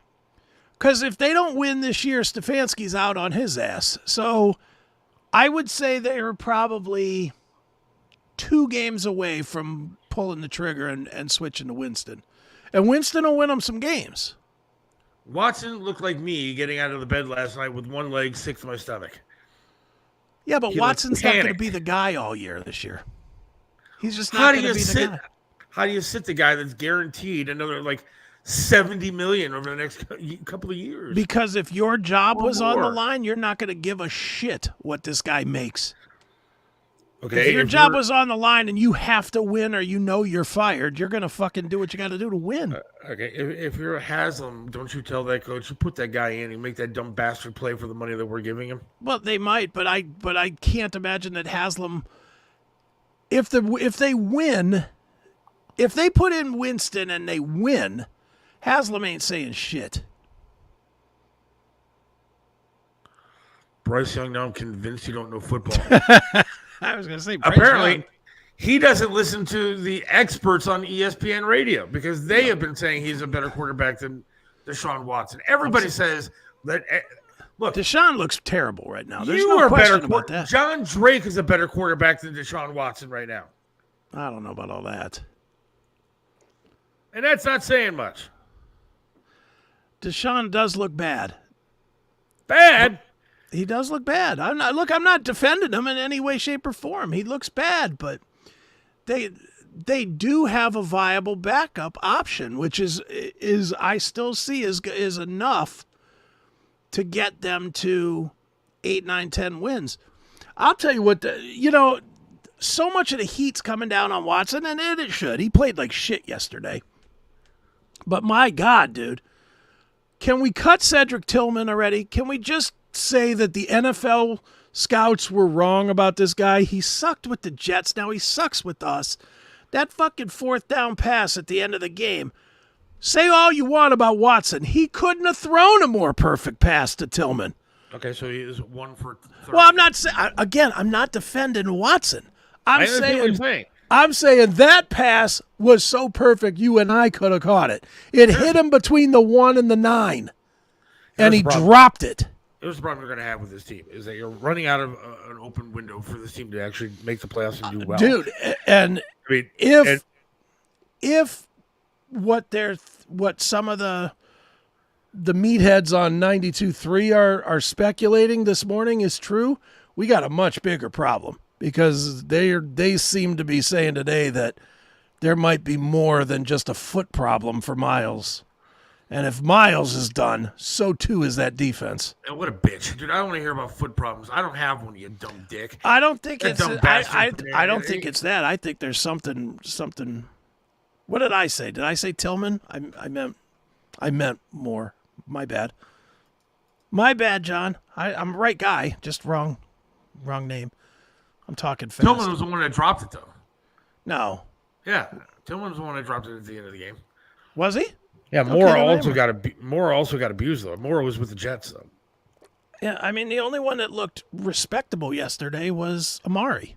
Because if they don't win this year, Stefanski's out on his ass. So I would say they're probably 2 games away from pulling the trigger and switching to Winston. And Winston will win them some games. Watson looked like me getting out of the bed last night with one leg sick to my stomach. Yeah, but He Watson's not going to panicked. be the guy all year this year. He's just not going to be the guy. How do you sit the guy that's guaranteed another like $70 million over the next couple of years? Because if your job was on the more. line, you're not going to give a shit what this guy makes. Okay, If your job was on the line and you have to win or you know you're fired, you're going to fucking do what you got to do to win. Okay, if you're a Haslam, don't you tell that coach to put that guy in and make that dumb bastard play for the money that we're giving him? Well, they might, but I can't imagine that Haslam, if they win, if they put in Winston and they win, Haslam ain't saying shit. Bryce Young, now I'm convinced you don't know football. I was going to say, Apparently, he doesn't listen to the experts on ESPN radio because they have been saying he's a better quarterback than Deshaun Watson. Everybody says that. Look, Deshaun looks terrible right now. There's you no are question better. about that. John Drake is a better quarterback than Deshaun Watson right now, I don't know about all that. and that's not saying much. Deshaun does look bad. Bad. He does look bad. I'm not defending him in any way, shape, or form. He looks bad, but they do have a viable backup option, which is I still see is enough to get them to 8, 9, 10 wins. I'll tell you what, so much of the heat's coming down on Watson, and it should. He played like shit yesterday. But my God, dude, can we cut Cedric Tillman already? Can we just say that the NFL scouts were wrong about this guy? He sucked with the Jets. Now he sucks with us. That fucking 4th down pass at the end of the game. Say all you want about Watson. He couldn't have thrown a more perfect pass to Tillman. Okay, so he is 1 for 30. Well, I'm not defending Watson. I understand what you're saying. I'm saying that pass was so perfect you and I could have caught it. It hit him between the 1 and the 9, and he dropped it. Here's the problem you're going to have with this team is that you're running out of an open window for this team to actually make the playoffs and do well. Dude, and I mean, if what some of the meatheads on 92.3 are speculating this morning is true, we got a much bigger problem because they seem to be saying today that there might be more than just a foot problem for Miles. And if Miles is done, so too is that defense. And what a bitch, dude! I don't want to hear about foot problems. I don't have one, you dumb dick. I don't think That it's. dumb I bastard. don't think it's that. I think there's something What did I say? Did I say Tillman? I meant Moore. My bad. My bad, John. I'm the right guy, just wrong name. I'm talking fast. Tillman was the one that dropped it, though. No. Yeah, Tillman was the one that dropped it at the end of the game. Was he? Yeah, Okay, Moore then also got abused though. Moore was with the Jets though. Yeah, I mean the only one that looked respectable yesterday was Amari.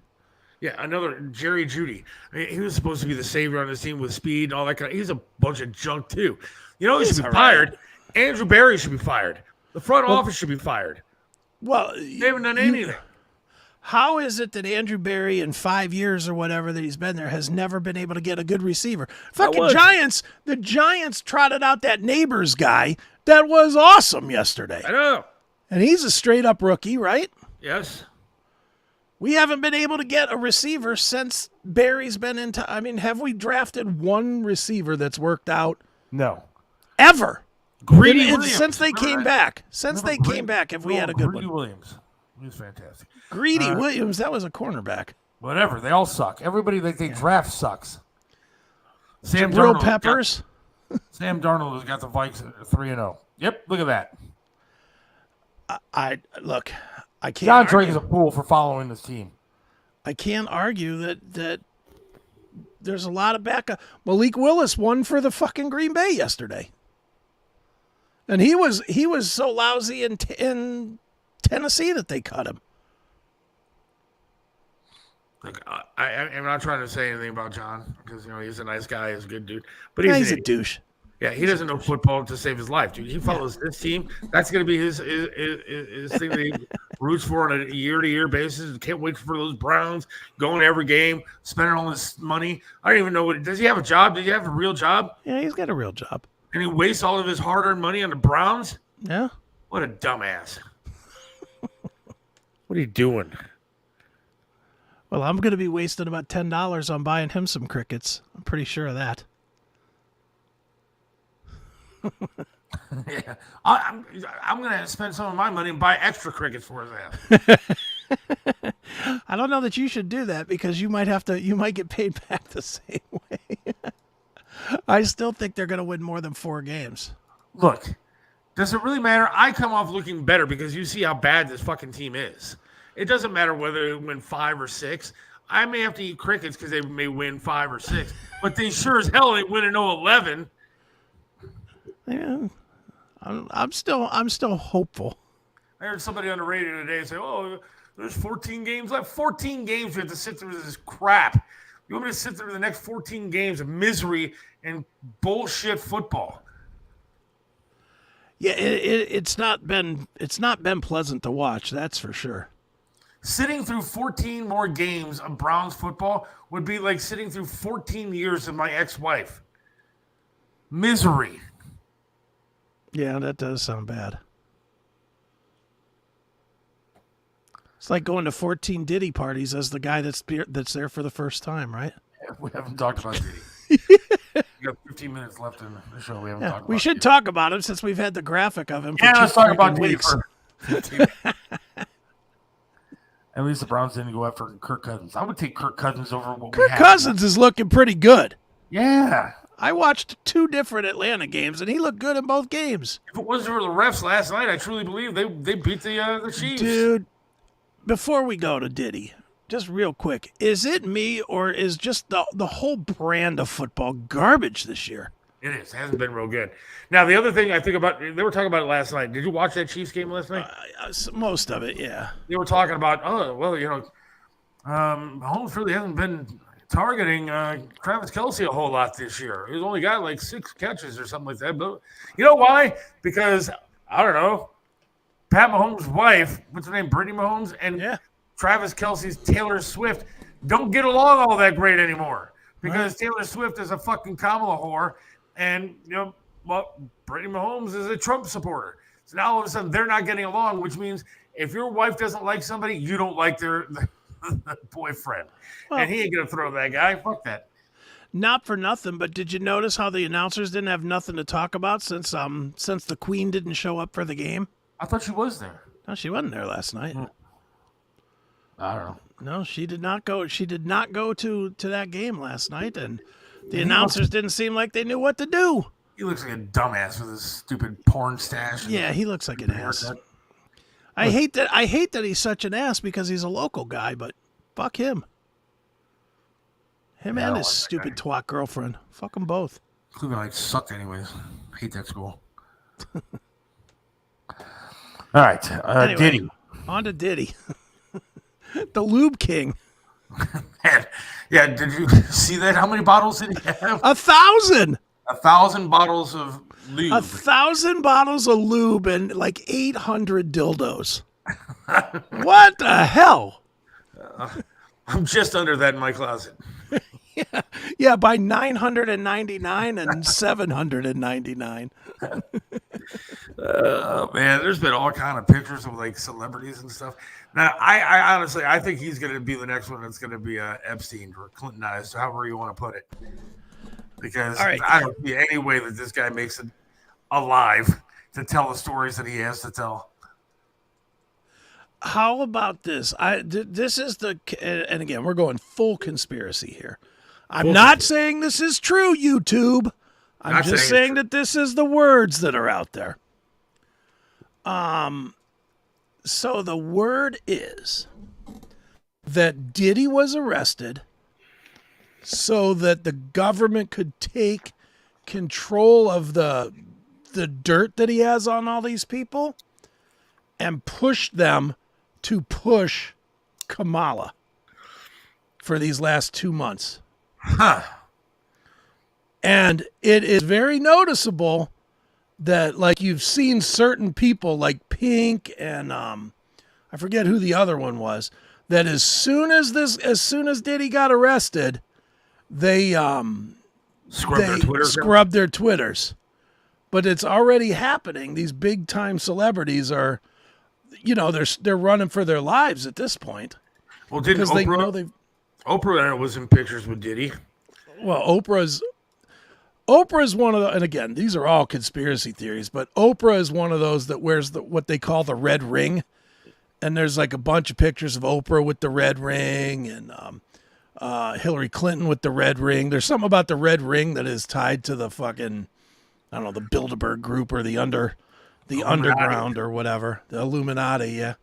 Yeah, another Jerry Jeudy. I mean, he was supposed to be the savior on this team with speed and all that kind of. He's a bunch of junk too. You know, he should be fired. Andrew Barry should be fired. The front office should be fired. Well, they haven't done anything. How is it that Andrew Barry, in 5 years or whatever that he's been there, has never been able to get a good receiver? Fucking Giants, the Giants trotted out that Neighbors guy that was awesome yesterday. I know. And he's a straight-up rookie, right? Yes. We haven't been able to get a receiver since Barry's been into. I mean, have we drafted one receiver that's worked out? No. Ever. Greedy Williams. Since they came back. Since they came back, have we had a good Greedy one? Williams. He was fantastic. Greedy Williams, that was a cornerback. Whatever. They all suck. Everybody that they draft sucks. Sam Jabril Darnold Peppers. Sam Darnold has got the Vikes at 3-0. Yep, look at that. I can't. John Drake is a fool for following this team. I can't argue that there's a lot of backup. Malik Willis won for the fucking Green Bay yesterday, and he was so lousy in Tennessee that they cut him. Look, I'm not trying to say anything about John because he's a nice guy, he's a good dude, but he's a douche. Yeah, he doesn't know football to save his life, dude. He follows this team. That's going to be his thing that he roots for on a year-to-year basis. Can't wait for those Browns, going to every game, spending all this money. I don't even know does he have a job? Does he have a real job? Yeah, he's got a real job. And he wastes all of his hard-earned money on the Browns? Yeah. What a dumbass. What are you doing? Well, I'm going to be wasting about $10 on buying him some crickets. I'm pretty sure of that. Yeah, I'm going to spend some of my money and buy extra crickets for his ass. I don't know that you should do that because you might get paid back the same way. I still think they're going to win more than 4 games. Look, does it really matter? I come off looking better because you see how bad this fucking team is. It doesn't matter whether they win 5 or 6. I may have to eat crickets because they may win 5 or 6, but they sure as hell ain't winning 11. Yeah, I'm still hopeful. I heard somebody on the radio today say, "Oh, there's 14 games left. 14 games we have to sit through this crap. You want me to sit through the next 14 games of misery and bullshit football?" Yeah, it's not been pleasant to watch. That's for sure. Sitting through 14 more games of Browns football would be like sitting through 14 years of my ex-wife. Misery. Yeah, that does sound bad. It's like going to 14 Diddy parties as the guy that's there for the first time, right? Yeah, we haven't talked about Diddy. We got 15 minutes left in the show. We haven't talked about We should talk about him since we've had the graphic of him. Yeah, let's talk about Diddy Diddy for 15 At least the Browns didn't go after Kirk Cousins. I would take Kirk Cousins over what we have. Kirk Cousins is looking pretty good. Yeah. I watched 2 different Atlanta games, and he looked good in both games. If it wasn't for the refs last night, I truly believe they beat the Chiefs. Dude, before we go to Diddy, just real quick, is it me or is just the whole brand of football garbage this year? It is. It hasn't been real good. Now, the other thing I think about, they were talking about it last night. Did you watch that Chiefs game last night? Most of it, yeah. They were talking about, Mahomes really hasn't been targeting Travis Kelce a whole lot this year. He's only got like 6 catches or something like that. But you know why? Because, I don't know, Pat Mahomes' wife, what's her name, Brittany Mahomes, and Travis Kelce's Taylor Swift don't get along all that great anymore. Because Taylor Swift is a fucking Kamala whore, and, Brittany Mahomes is a Trump supporter. So now all of a sudden they're not getting along, which means if your wife doesn't like somebody, you don't like their boyfriend. Well, and he ain't going to throw that guy. Fuck that. Not for nothing, but did you notice how the announcers didn't have nothing to talk about since the Queen didn't show up for the game? I thought she was there. No, she wasn't there last night. I don't know. No, she did not go. She did not go to that game last night, and The announcers didn't seem like they knew what to do. He looks like a dumbass with his stupid porn stash. Yeah, he looks like an ass. I hate that he's such an ass because he's a local guy, but fuck him. Him and his stupid twat girlfriend. Fuck them both. Cleveland like sucked anyways. Hate that school. All right, Anyway, Diddy. On to Diddy. The Lube King. Man, yeah, did you see that? How many bottles did he have? 1,000. 1,000 bottles of lube. 1,000 bottles of lube and like 800 dildos. What the hell? I'm just under that in my closet. Yeah, by 999 and 799. Man, there's been all kind of pictures of like celebrities and stuff. Now, I honestly, I think he's going to be the next one that's going to be Epstein or Clintonized, however you want to put it. Because I don't see any way that this guy makes it alive to tell the stories that he has to tell. How about this? This is and again, we're going full conspiracy here. I'm not saying this is true, YouTube. I'm just saying that this is the words that are out there. So the word is that Diddy was arrested so that the government could take control of the dirt that he has on all these people and push them to push Kamala for these last 2 months. Huh. And it is very noticeable that, like, you've seen certain people like Pink and I forget who the other one was, that as soon as Diddy got arrested, they scrubbed their Twitters. But it's already happening. These big time celebrities are, they're running for their lives at this point. Well, didn't Oprah was in pictures with Diddy? Well, Oprah's one of the, and again, these are all conspiracy theories, but Oprah is one of those that wears what they call the red ring. And there's like a bunch of pictures of Oprah with the red ring and Hillary Clinton with the red ring. There's something about the red ring that is tied to the fucking, I don't know, the Bilderberg group or the underground or whatever. The Illuminati, yeah.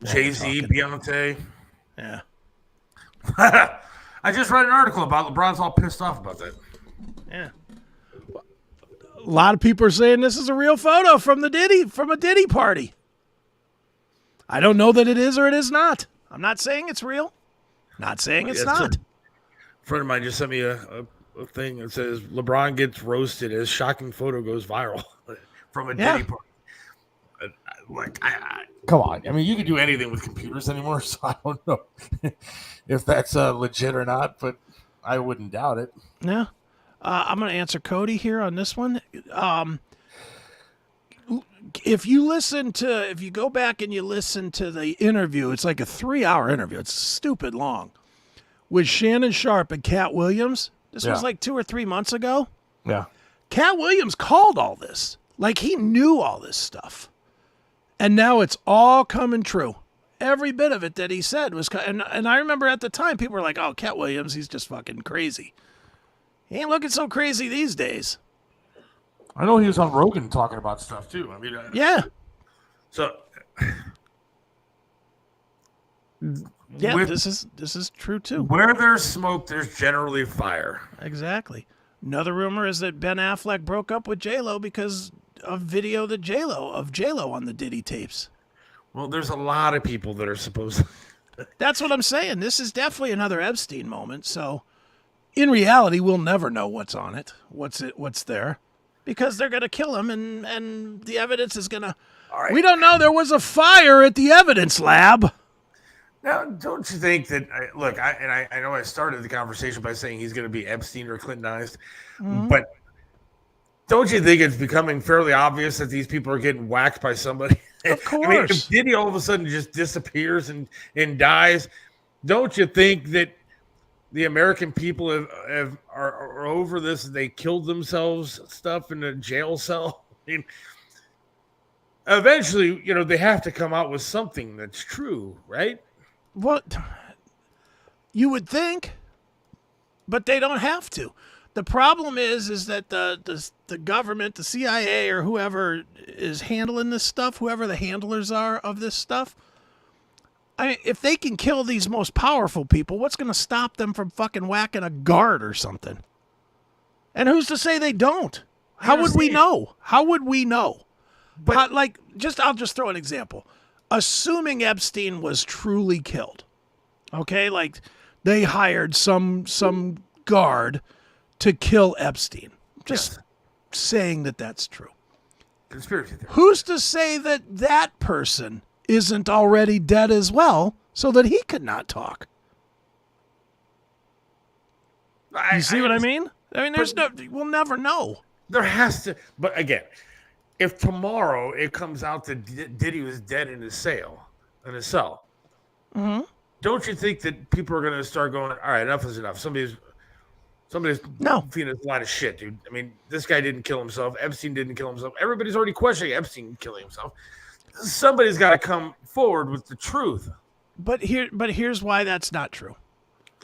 Jay-Z, Beyonce. Yeah. I just read an article about LeBron's all pissed off about that. Yeah. A lot of people are saying this is a real photo from a Diddy party. I don't know that it is or it is not. I'm not saying it's real. Not saying it's not. A friend of mine just sent me a thing that says LeBron gets roasted as shocking photo goes viral from a Diddy party. Come on. I mean, you can do anything with computers anymore, so I don't know if that's legit or not, but I wouldn't doubt it. Yeah. I'm going to answer Cody here on this one. If you go back and you listen to the interview, it's like a 3-hour interview. It's stupid long with Shannon Sharp and Cat Williams. This was like 2 or 3 months ago. Yeah. Cat Williams called all this. Like, he knew all this stuff. And now it's all coming true. Every bit of it that he said was, and I remember at the time people were like, "Oh, Cat Williams, he's just fucking crazy." He ain't looking so crazy these days. I know he was on Rogan talking about stuff too. I mean, yeah. So, yeah, this is true too. Where there's smoke, there's generally fire. Exactly. Another rumor is that Ben Affleck broke up with J-Lo because of video that J-Lo on the Diddy tapes. Well, there's a lot of people that are supposed to. That's what I'm saying. This is definitely another Epstein moment. So, in reality, we'll never know what's on it, what's there, because they're going to kill him, and the evidence is going to. Right. We don't know. There was a fire at the evidence lab. Now, don't you think that? Look, I know I started the conversation by saying he's going to be Epstein or Clintonized, but don't you think it's becoming fairly obvious that these people are getting whacked by somebody? Of course. I mean, if Diddy all of a sudden just disappears and dies, don't you think that the American people are over this? They killed themselves, stuff in a jail cell. I mean, eventually, they have to come out with something that's true, right? What you would think, but they don't have to. The problem is that the government, the CIA, or whoever is handling this stuff, whoever the handlers are of this stuff, I mean, if they can kill these most powerful people, what's going to stop them from fucking whacking a guard or something? And who's to say they don't? How would we know? How would we know? But I'll just throw an example. Assuming Epstein was truly killed, okay, like they hired some guard to kill Epstein. Just saying that that's true. Conspiracy theory. Who's to say that that person isn't already dead as well, so that he could not talk? You see what I mean? I mean, we'll never know. There has to, but again, if tomorrow it comes out that Diddy was dead in his cell, Mm-hmm. don't you think that people are going to start going, all right, enough is enough. Somebody's feeding us a lot of shit, dude. I mean, this guy didn't kill himself. Epstein didn't kill himself. Everybody's already questioning Epstein killing himself. Somebody's got to come forward with the truth. But here's why that's not true.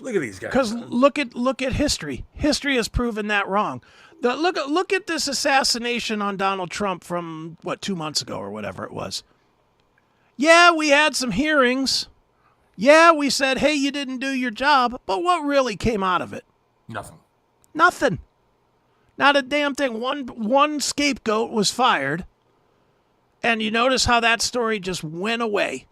Look at these guys. Because look at history. History has proven that wrong. Look at this assassination on Donald Trump from 2 months ago or whatever it was. Yeah, we had some hearings. Yeah, we said, hey, you didn't do your job. But what really came out of it? Nothing. Not a damn thing. One scapegoat was fired. And you notice how that story just went away.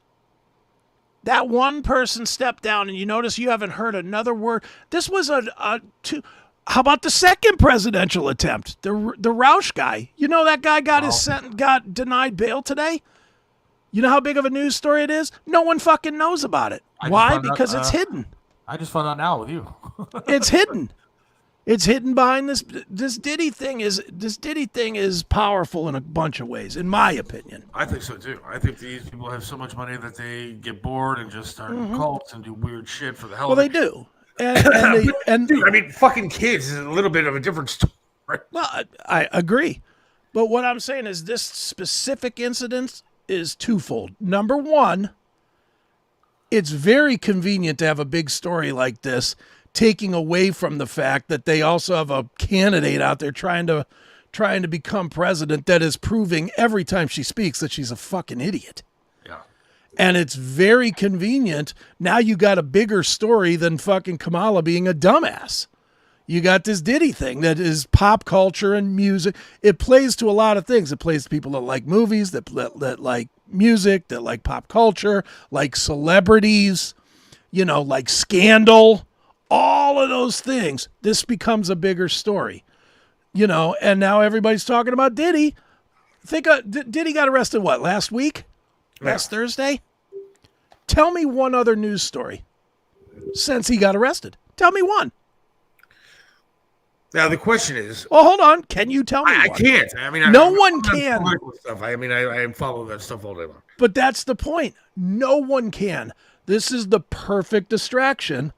That one person stepped down, and you notice you haven't heard another word. This was how about the second presidential attempt? The Roush guy. You know that guy got denied bail today? You know how big of a news story it is? No one fucking knows about it. Why? Because it's hidden. I just found out now with you. It's hidden. It's hidden behind this Diddy thing. This Diddy thing is powerful in a bunch of ways, in my opinion. I think so too. I think these people have so much money that they get bored and just start cults and do weird shit for the hell of it. Well, they do. And dude, I mean, fucking kids is a little bit of a different story. Well, I agree. But what I'm saying is this specific incident is twofold. Number one, it's very convenient to have a big story like this, taking away from the fact that they also have a candidate out there trying to become president that is proving every time she speaks that she's a fucking idiot. Yeah. And it's very convenient. Now you got a bigger story than fucking Kamala being a dumbass. You got this Diddy thing that is pop culture and music. It plays to a lot of things. It plays to people that like movies, that like music, that like pop culture, like celebrities, like Scandal, all of those things. This becomes a bigger story, and now everybody's talking about Diddy. Diddy got arrested, last week? Yeah. Last Thursday? Tell me one other news story since he got arrested. Tell me one. Now the question is, well, hold on. Can you tell me? I one? can't. I mean, no one can. Stuff. I follow that stuff all day long. But that's the point. No one can. This is the perfect distraction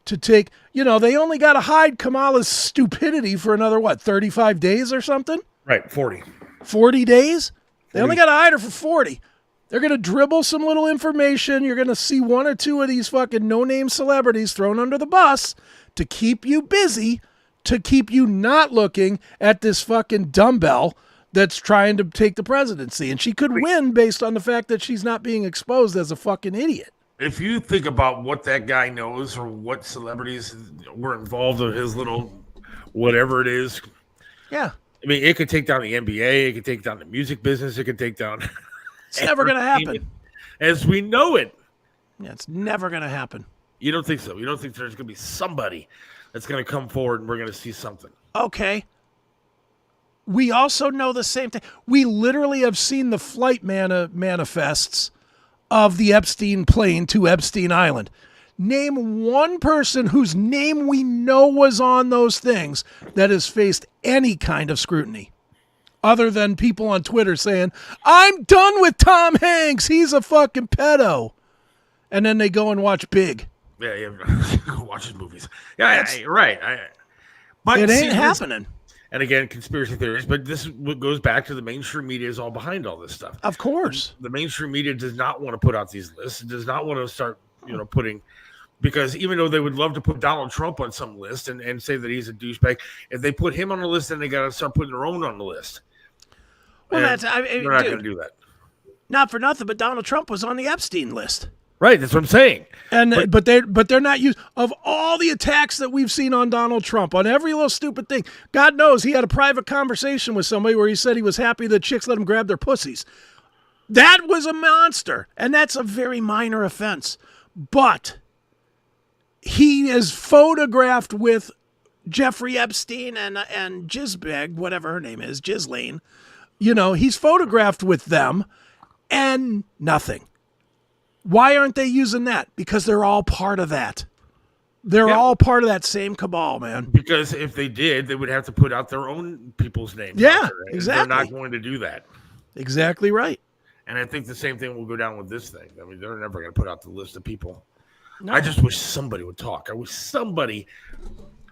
to take. They only got to hide Kamala's stupidity for another 35 days or something. Right, 40. 40 days. They only got to hide her for 40. They're going to dribble some little information. You're going to see one or two of these fucking no-name celebrities thrown under the bus to keep you busy, to keep you not looking at this fucking dumbbell that's trying to take the presidency. And she could win based on the fact that she's not being exposed as a fucking idiot. If you think about what that guy knows or what celebrities were involved in his little whatever it is. Yeah. I mean, it could take down the NBA. It could take down the music business. It could take down... It's never going to happen. As we know it. Yeah, it's never going to happen. You don't think so? You don't think there's going to be somebody that's going to come forward and we're going to see something? Okay. We also know the same thing. We literally have seen the flight manifests of the Epstein plane to Epstein Island. Name one person whose name we know was on those things that has faced any kind of scrutiny. Other than people on Twitter saying, I'm done with Tom Hanks. He's a fucking pedo. And then they go and watch Big. Yeah, go watch his movies. Yeah, right. But it ain't happening. And again, conspiracy theories. But this goes back to the mainstream media is all behind all this stuff. Of course. The mainstream media does not want to put out these lists. It does not want to start, putting Because even though they would love to put Donald Trump on some list and say that he's a douchebag, if they put him on the list, then they got to start putting their own on the list. Well, they're not going to do that. Not for nothing, but Donald Trump was on the Epstein list. Right, that's what I'm saying. And but they're not used of all the attacks that we've seen on Donald Trump on every little stupid thing. God knows he had a private conversation with somebody where he said he was happy that chicks let him grab their pussies. That was a monster, and that's a very minor offense. But he is photographed with Jeffrey Epstein and Jizbag, whatever her name is, Ghislaine. You know, he's photographed with them and nothing. Why aren't they using that? Because they're all part of that. They're all part of that same cabal, man. Because if they did, they would have to put out their own people's names. Yeah, exactly. They're not going to do that. Exactly right. And I think the same thing will go down with this thing. I mean, they're never going to put out the list of people. No. I just wish somebody would talk. I wish somebody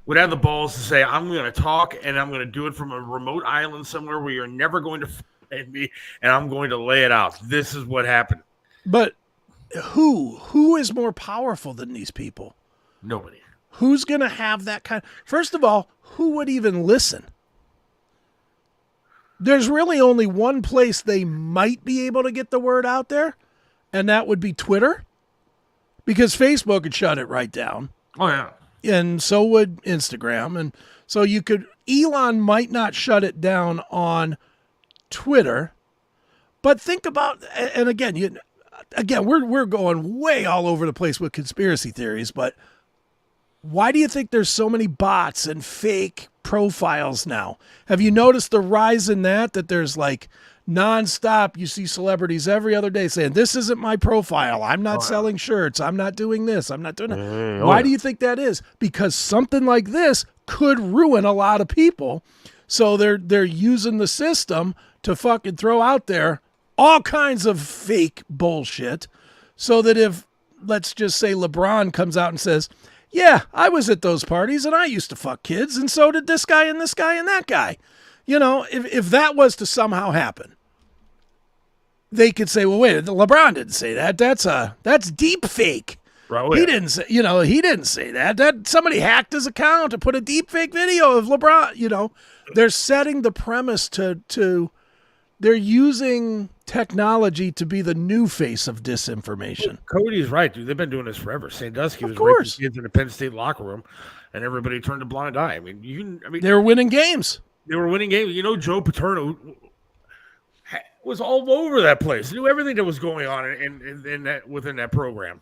would have the balls to say, I'm going to talk, and I'm going to do it from a remote island somewhere where you're never going to find me, and I'm going to lay it out. This is what happened. But who is more powerful than these people? Nobody. Who's going to have that kind? First of all, who would even listen? There's really only one place they might be able to get the word out there, and that would be Twitter. Because Facebook would shut it right down. Oh, yeah. And so would Instagram. And so Elon might not shut it down on Twitter. But think about, and again, we're going way all over the place with conspiracy theories, but why do you think there's so many bots and fake profiles now? Have you noticed the rise in that there's like nonstop, you see celebrities every other day saying, this isn't my profile. I'm not selling shirts. I'm not doing this. I'm not doing that. Why do you think that is? Because something like this could ruin a lot of people. So they're using the system to fucking throw out there all kinds of fake bullshit so that if, let's just say LeBron comes out and says, yeah, I was at those parties and I used to fuck kids and so did this guy and this guy and that guy. You know, if that was to somehow happen, they could say, well, wait, LeBron didn't say that. That's deep fake. Right, he didn't say that. That somebody hacked his account to put a deep fake video of LeBron. You know, they're setting the premise to they're using technology to be the new face of disinformation. Cody's right, dude. They've been doing this forever. Sandusky was raping kids in the Penn State locker room, and everybody turned a blind eye. I mean, they were winning games. They were winning games. You know, Joe Paterno was all over that place. He knew everything that was going on within that program.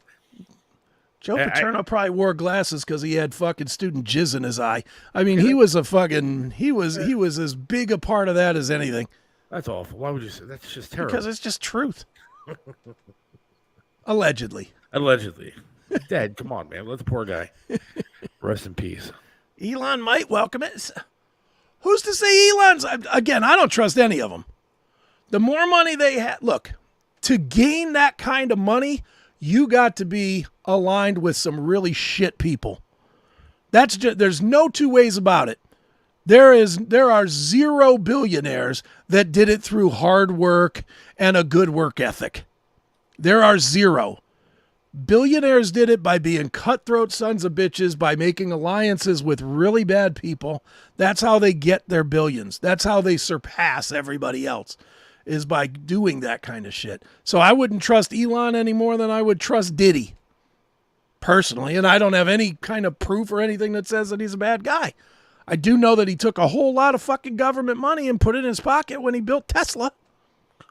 Joe Paterno probably wore glasses because he had fucking student jizz in his eye. I mean, he was as big a part of that as anything. That's awful. Why would you say that's just terrible? Because it's just truth. Allegedly. Dad, come on, man. Let the poor guy rest in peace. Elon might welcome it. Who's to say Elon's? Again, I don't trust any of them. The more money they have, look, to gain that kind of money, you got to be aligned with some really shit people. There's no two ways about it. There are 0 billionaires that did it through hard work and a good work ethic. There are 0. Billionaires did it by being cutthroat sons of bitches, by making alliances with really bad people. That's how they get their billions. That's how they surpass everybody else, is by doing that kind of shit. So I wouldn't trust Elon any more than I would trust Diddy, personally. And I don't have any kind of proof or anything that says that he's a bad guy. I do know that he took a whole lot of fucking government money and put it in his pocket when he built Tesla.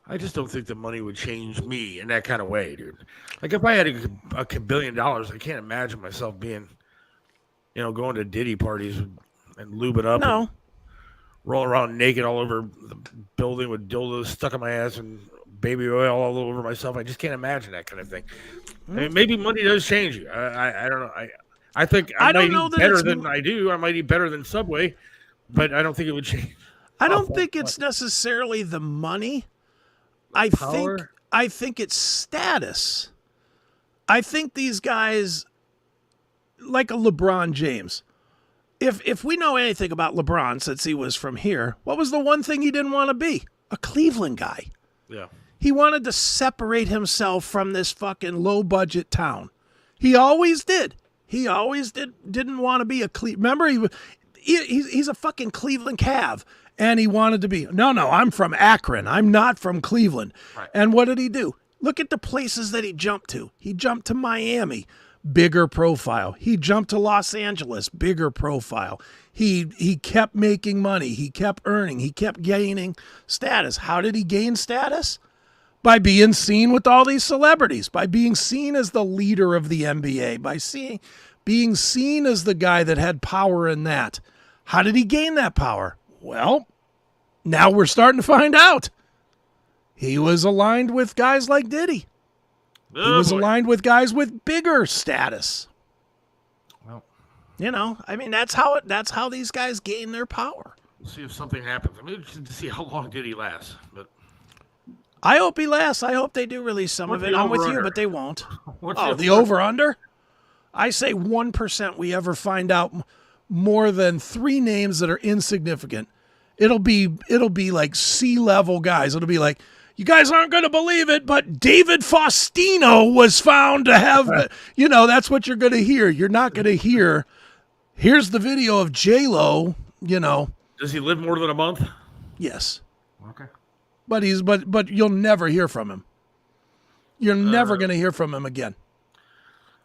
I just don't think the money would change me in that kind of way, dude. Like if I had a billion dollars, I can't imagine myself being, going to Diddy parties and lubing up. No. And roll around naked all over the building with dildos stuck in my ass and baby oil all over myself. I just can't imagine that kind of thing. I mean, maybe money does change you. I don't know. I think I might eat better than I do. I might eat better than Subway, but I don't think it would change. I don't think it's necessarily the money. I think it's status. I think these guys, like a LeBron James, if we know anything about LeBron since he was from here, what was the one thing he didn't want to be? A Cleveland guy. Yeah. He wanted to separate himself from this fucking low budget town. He always did. He always didn't want to be a Remember, he's a fucking Cleveland Cav, and he wanted to be. No, I'm from Akron. I'm not from Cleveland. Right. And what did he do? Look at the places that he jumped to. He jumped to Miami, bigger profile. He jumped to Los Angeles, bigger profile. He kept making money. He kept earning. He kept gaining status. How did he gain status? By being seen with all these celebrities, by being seen as the leader of the NBA, by being seen as the guy that had power in that. How did he gain that power? Well, now we're starting to find out. He was aligned with guys like Diddy. He was aligned with guys with bigger status. Well, I mean, that's how these guys gain their power. we'll see if something happens. I'm interested to see how long did he last. But I hope he lasts. I hope they do release some What's of it. the I'm with you, over-under? but they won't. What's The over-under? I say 1% we ever find out more than 3 names that are insignificant. It'll be like C-level guys. It'll be like, you guys aren't going to believe it, but David Faustino was found to have, that's what you're going to hear. You're not going to hear, here's the video of J-Lo, Does he live more than a month? Yes. Okay. But but you'll never hear from him. You're never going to hear from him again.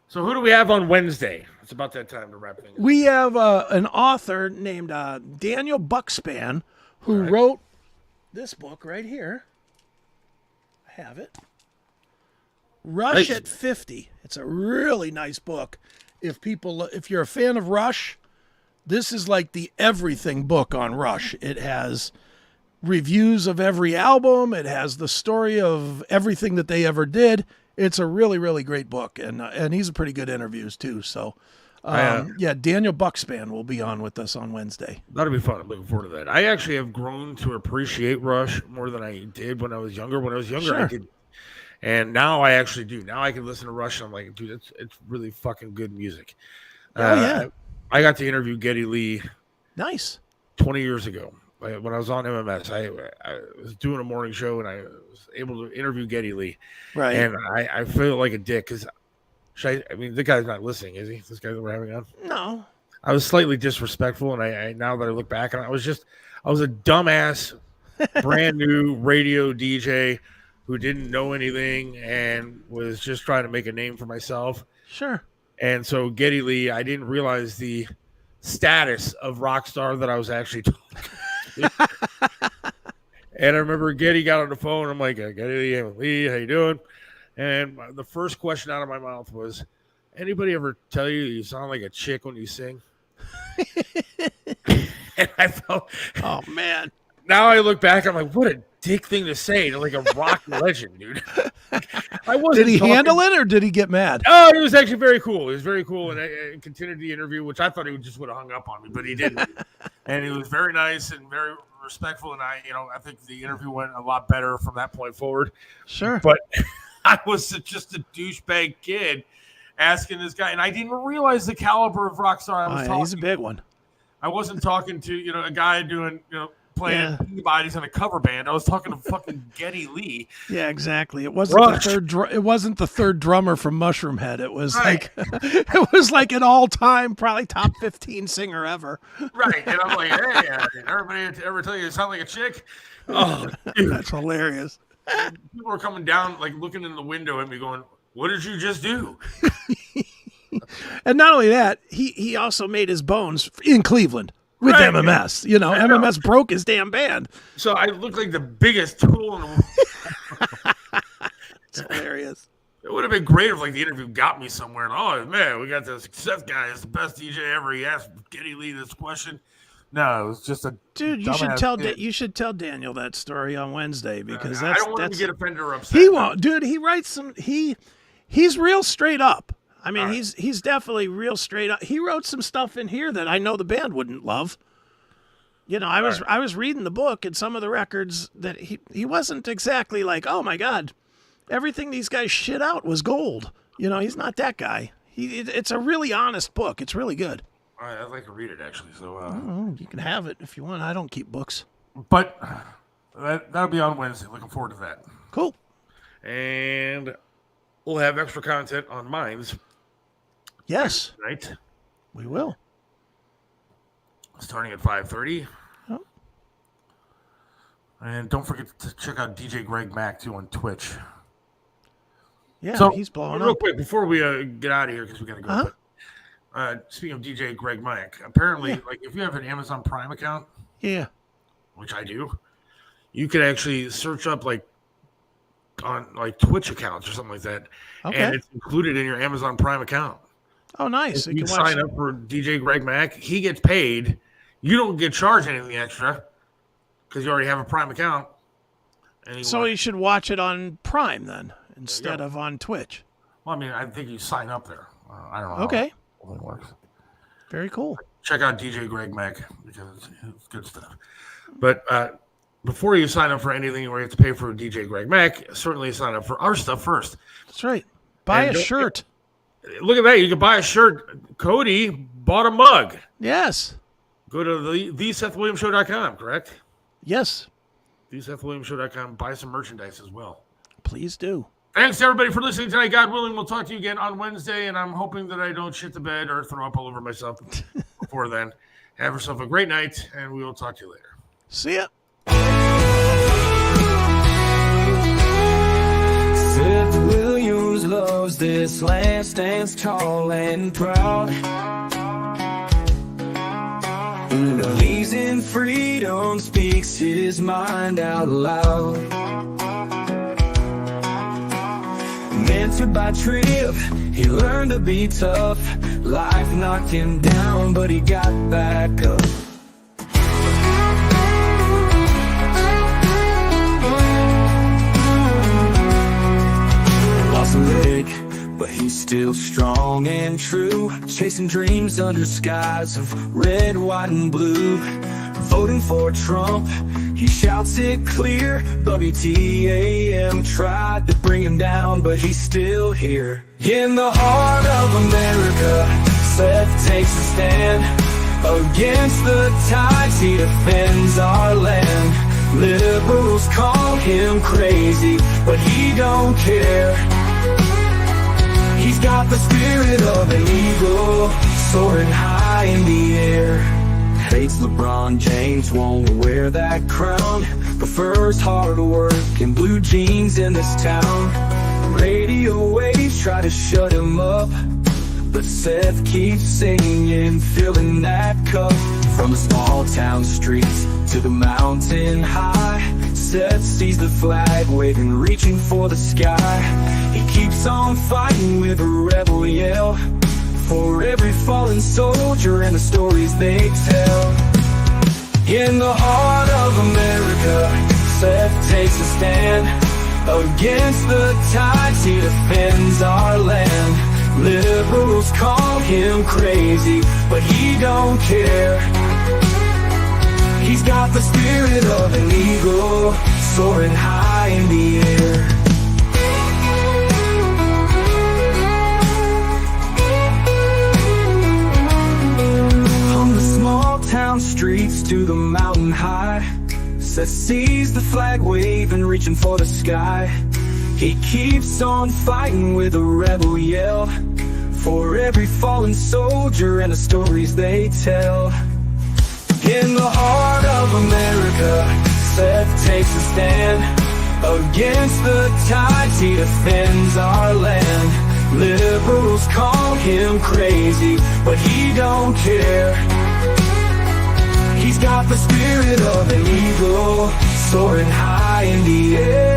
So who do we have on Wednesday? It's about that time to wrap things up. We have an author named Daniel Buckspan who wrote this book right here. I have it. Rush Nice. at 50. It's a really nice book. If you're a fan of Rush, this is like the everything book on Rush. It has reviews of every album. It has the story of everything that they ever did. It's a really, really great book, and he's a pretty good interviews too. So, Daniel Buckspan will be on with us on Wednesday. That'll be fun. I'm looking forward to that. I actually have grown to appreciate Rush more than I did when I was younger. When I was younger, Sure. I did, and now I actually do. Now I can listen to Rush, and I'm like, dude, it's really fucking good music. Yeah. I got to interview Geddy Lee Nice. 20 years ago. When I was on MMS, I was doing a morning show, and I was able to interview Geddy Lee. Right. And I feel like a dick because the guy's not listening, is he? This guy that we're having on? No. I was slightly disrespectful, and I now that I look back, and I was a dumbass, brand new radio DJ who didn't know anything and was just trying to make a name for myself. Sure. And so Geddy Lee, I didn't realize the status of rock star that I was actually talking to. And I remember Geddy got on the phone. I'm like, Geddy Lee, how you doing? And the first question out of my mouth was, anybody ever tell you sound like a chick when you sing? And I felt, oh man. Now I look back, I'm like, what a dick thing to say to like a rock legend, dude. Did he handle it or did he get mad? Oh, it was actually very cool. It was very cool, and I continued the interview, which I thought he just would have hung up on me, but he didn't. And he was very nice and very respectful, and I think the interview went a lot better from that point forward. Sure. But I was just a douchebag kid asking this guy, and I didn't realize the caliber of rock star I was talking. He's a big one. I wasn't talking to a guy doing playing Peabody's in a cover band. I was talking to fucking Geddy Lee. Yeah, exactly. It wasn't it wasn't the third drummer from Mushroom Head. It was like it was like an all-time probably top 15 singer ever. Right. And I'm like, hey, everybody ever tell you you sound like a chick? Oh, dude. That's hilarious. People are coming down, like looking in the window at me going, what did you just do? And not only that, he also made his bones in Cleveland with MMS. MMS broke his damn band. So I look like the biggest tool in the world. It's hilarious. It would have been great if the interview got me somewhere. And oh man, we got this Seth guy. It's the best DJ ever. He asked Geddy Lee this question. No, it was just a dude. You should tell Daniel that story on Wednesday because I don't want him to get offended or upset. He won't, dude. He writes some. He's real straight up. I mean, he's definitely real straight up. He wrote some stuff in here that I know the band wouldn't love. I was reading the book and some of the records that he wasn't exactly like, oh my God, everything these guys shit out was gold. He's not that guy. It's a really honest book. It's really good. All right, I'd like to read it actually. So you can have it if you want. I don't keep books. But that'll be on Wednesday. Looking forward to that. Cool. And we'll have extra content on Minds Yes, tonight, we will. starting at 5:30. Oh. And don't forget to check out DJ Greg Mack too on Twitch. Yeah, So, he's blowing real up. quick before we get out of here because we got to go. Uh-huh. But, speaking of DJ Greg Mack, apparently, Yeah. like if you have an Amazon Prime account, Yeah. which I do, you could actually search up like on like Twitch accounts or something like that, Okay. and it's included in your Amazon Prime account. Oh, nice. If You you can watch sign up for DJ Greg Mack, he gets paid. You don't get charged anything extra because you already have a Prime account. And So you should watch it on Prime then instead go. of on Twitch. Well, I mean, I think you sign up there. I don't know. Okay. How it works. Very cool. Check out DJ Greg Mack because it's good stuff. But before you sign up for anything where you have to pay for DJ Greg Mack, certainly sign up for our stuff first. That's right. Buy And a shirt. Look at that. You can buy a shirt. Cody bought a mug. Yes. Go to the SethWilliamsShow.com, correct? Yes. TheSethWilliamsShow.com. Buy some merchandise as well. Please do. Thanks, everybody, for listening tonight. God willing, we'll talk to you again on Wednesday, and I'm hoping that I don't shit the bed or throw up all over myself before then. Have yourself a great night, and we will talk to you later. See ya. Seth Williams loves this land, stands tall and proud. Believes in freedom, speaks his mind out loud. Mentored by Trip, he learned to be tough. Life knocked him down, but he got back up. Lost a leg, but he's still strong and true. Chasing dreams under skies of red, white, and blue. Voting for Trump, he shouts it clear. WTAM tried to bring him down, but he's still here. In the heart of America, Seth takes a stand. Against the tides, he defends our land. Liberals call him crazy, but he don't care. He's got the spirit of an eagle, soaring high in the air. Hates LeBron James, won't wear that crown. Prefers hard work and blue jeans in this town. Radio waves try to shut him up, but Seth keeps singing, filling that cup. From the small town streets to the mountain high, Seth sees the flag waving, reaching for the sky. He keeps on fighting with a rebel yell, for every fallen soldier and the stories they tell. In the heart of America, Seth takes a stand. Against the tides, he defends our land. Liberals call him crazy, but he don't care. He's got the spirit of an eagle, soaring high in the air. From the small town streets to the mountain high, Seth sees the flag waving, reaching for the sky. He keeps on fighting with a rebel yell, for every fallen soldier and the stories they tell. In the heart of America, Seth takes a stand. Against the tides, he defends our land. Liberals call him crazy, but he don't care. He's got the spirit of an eagle, soaring high in the air.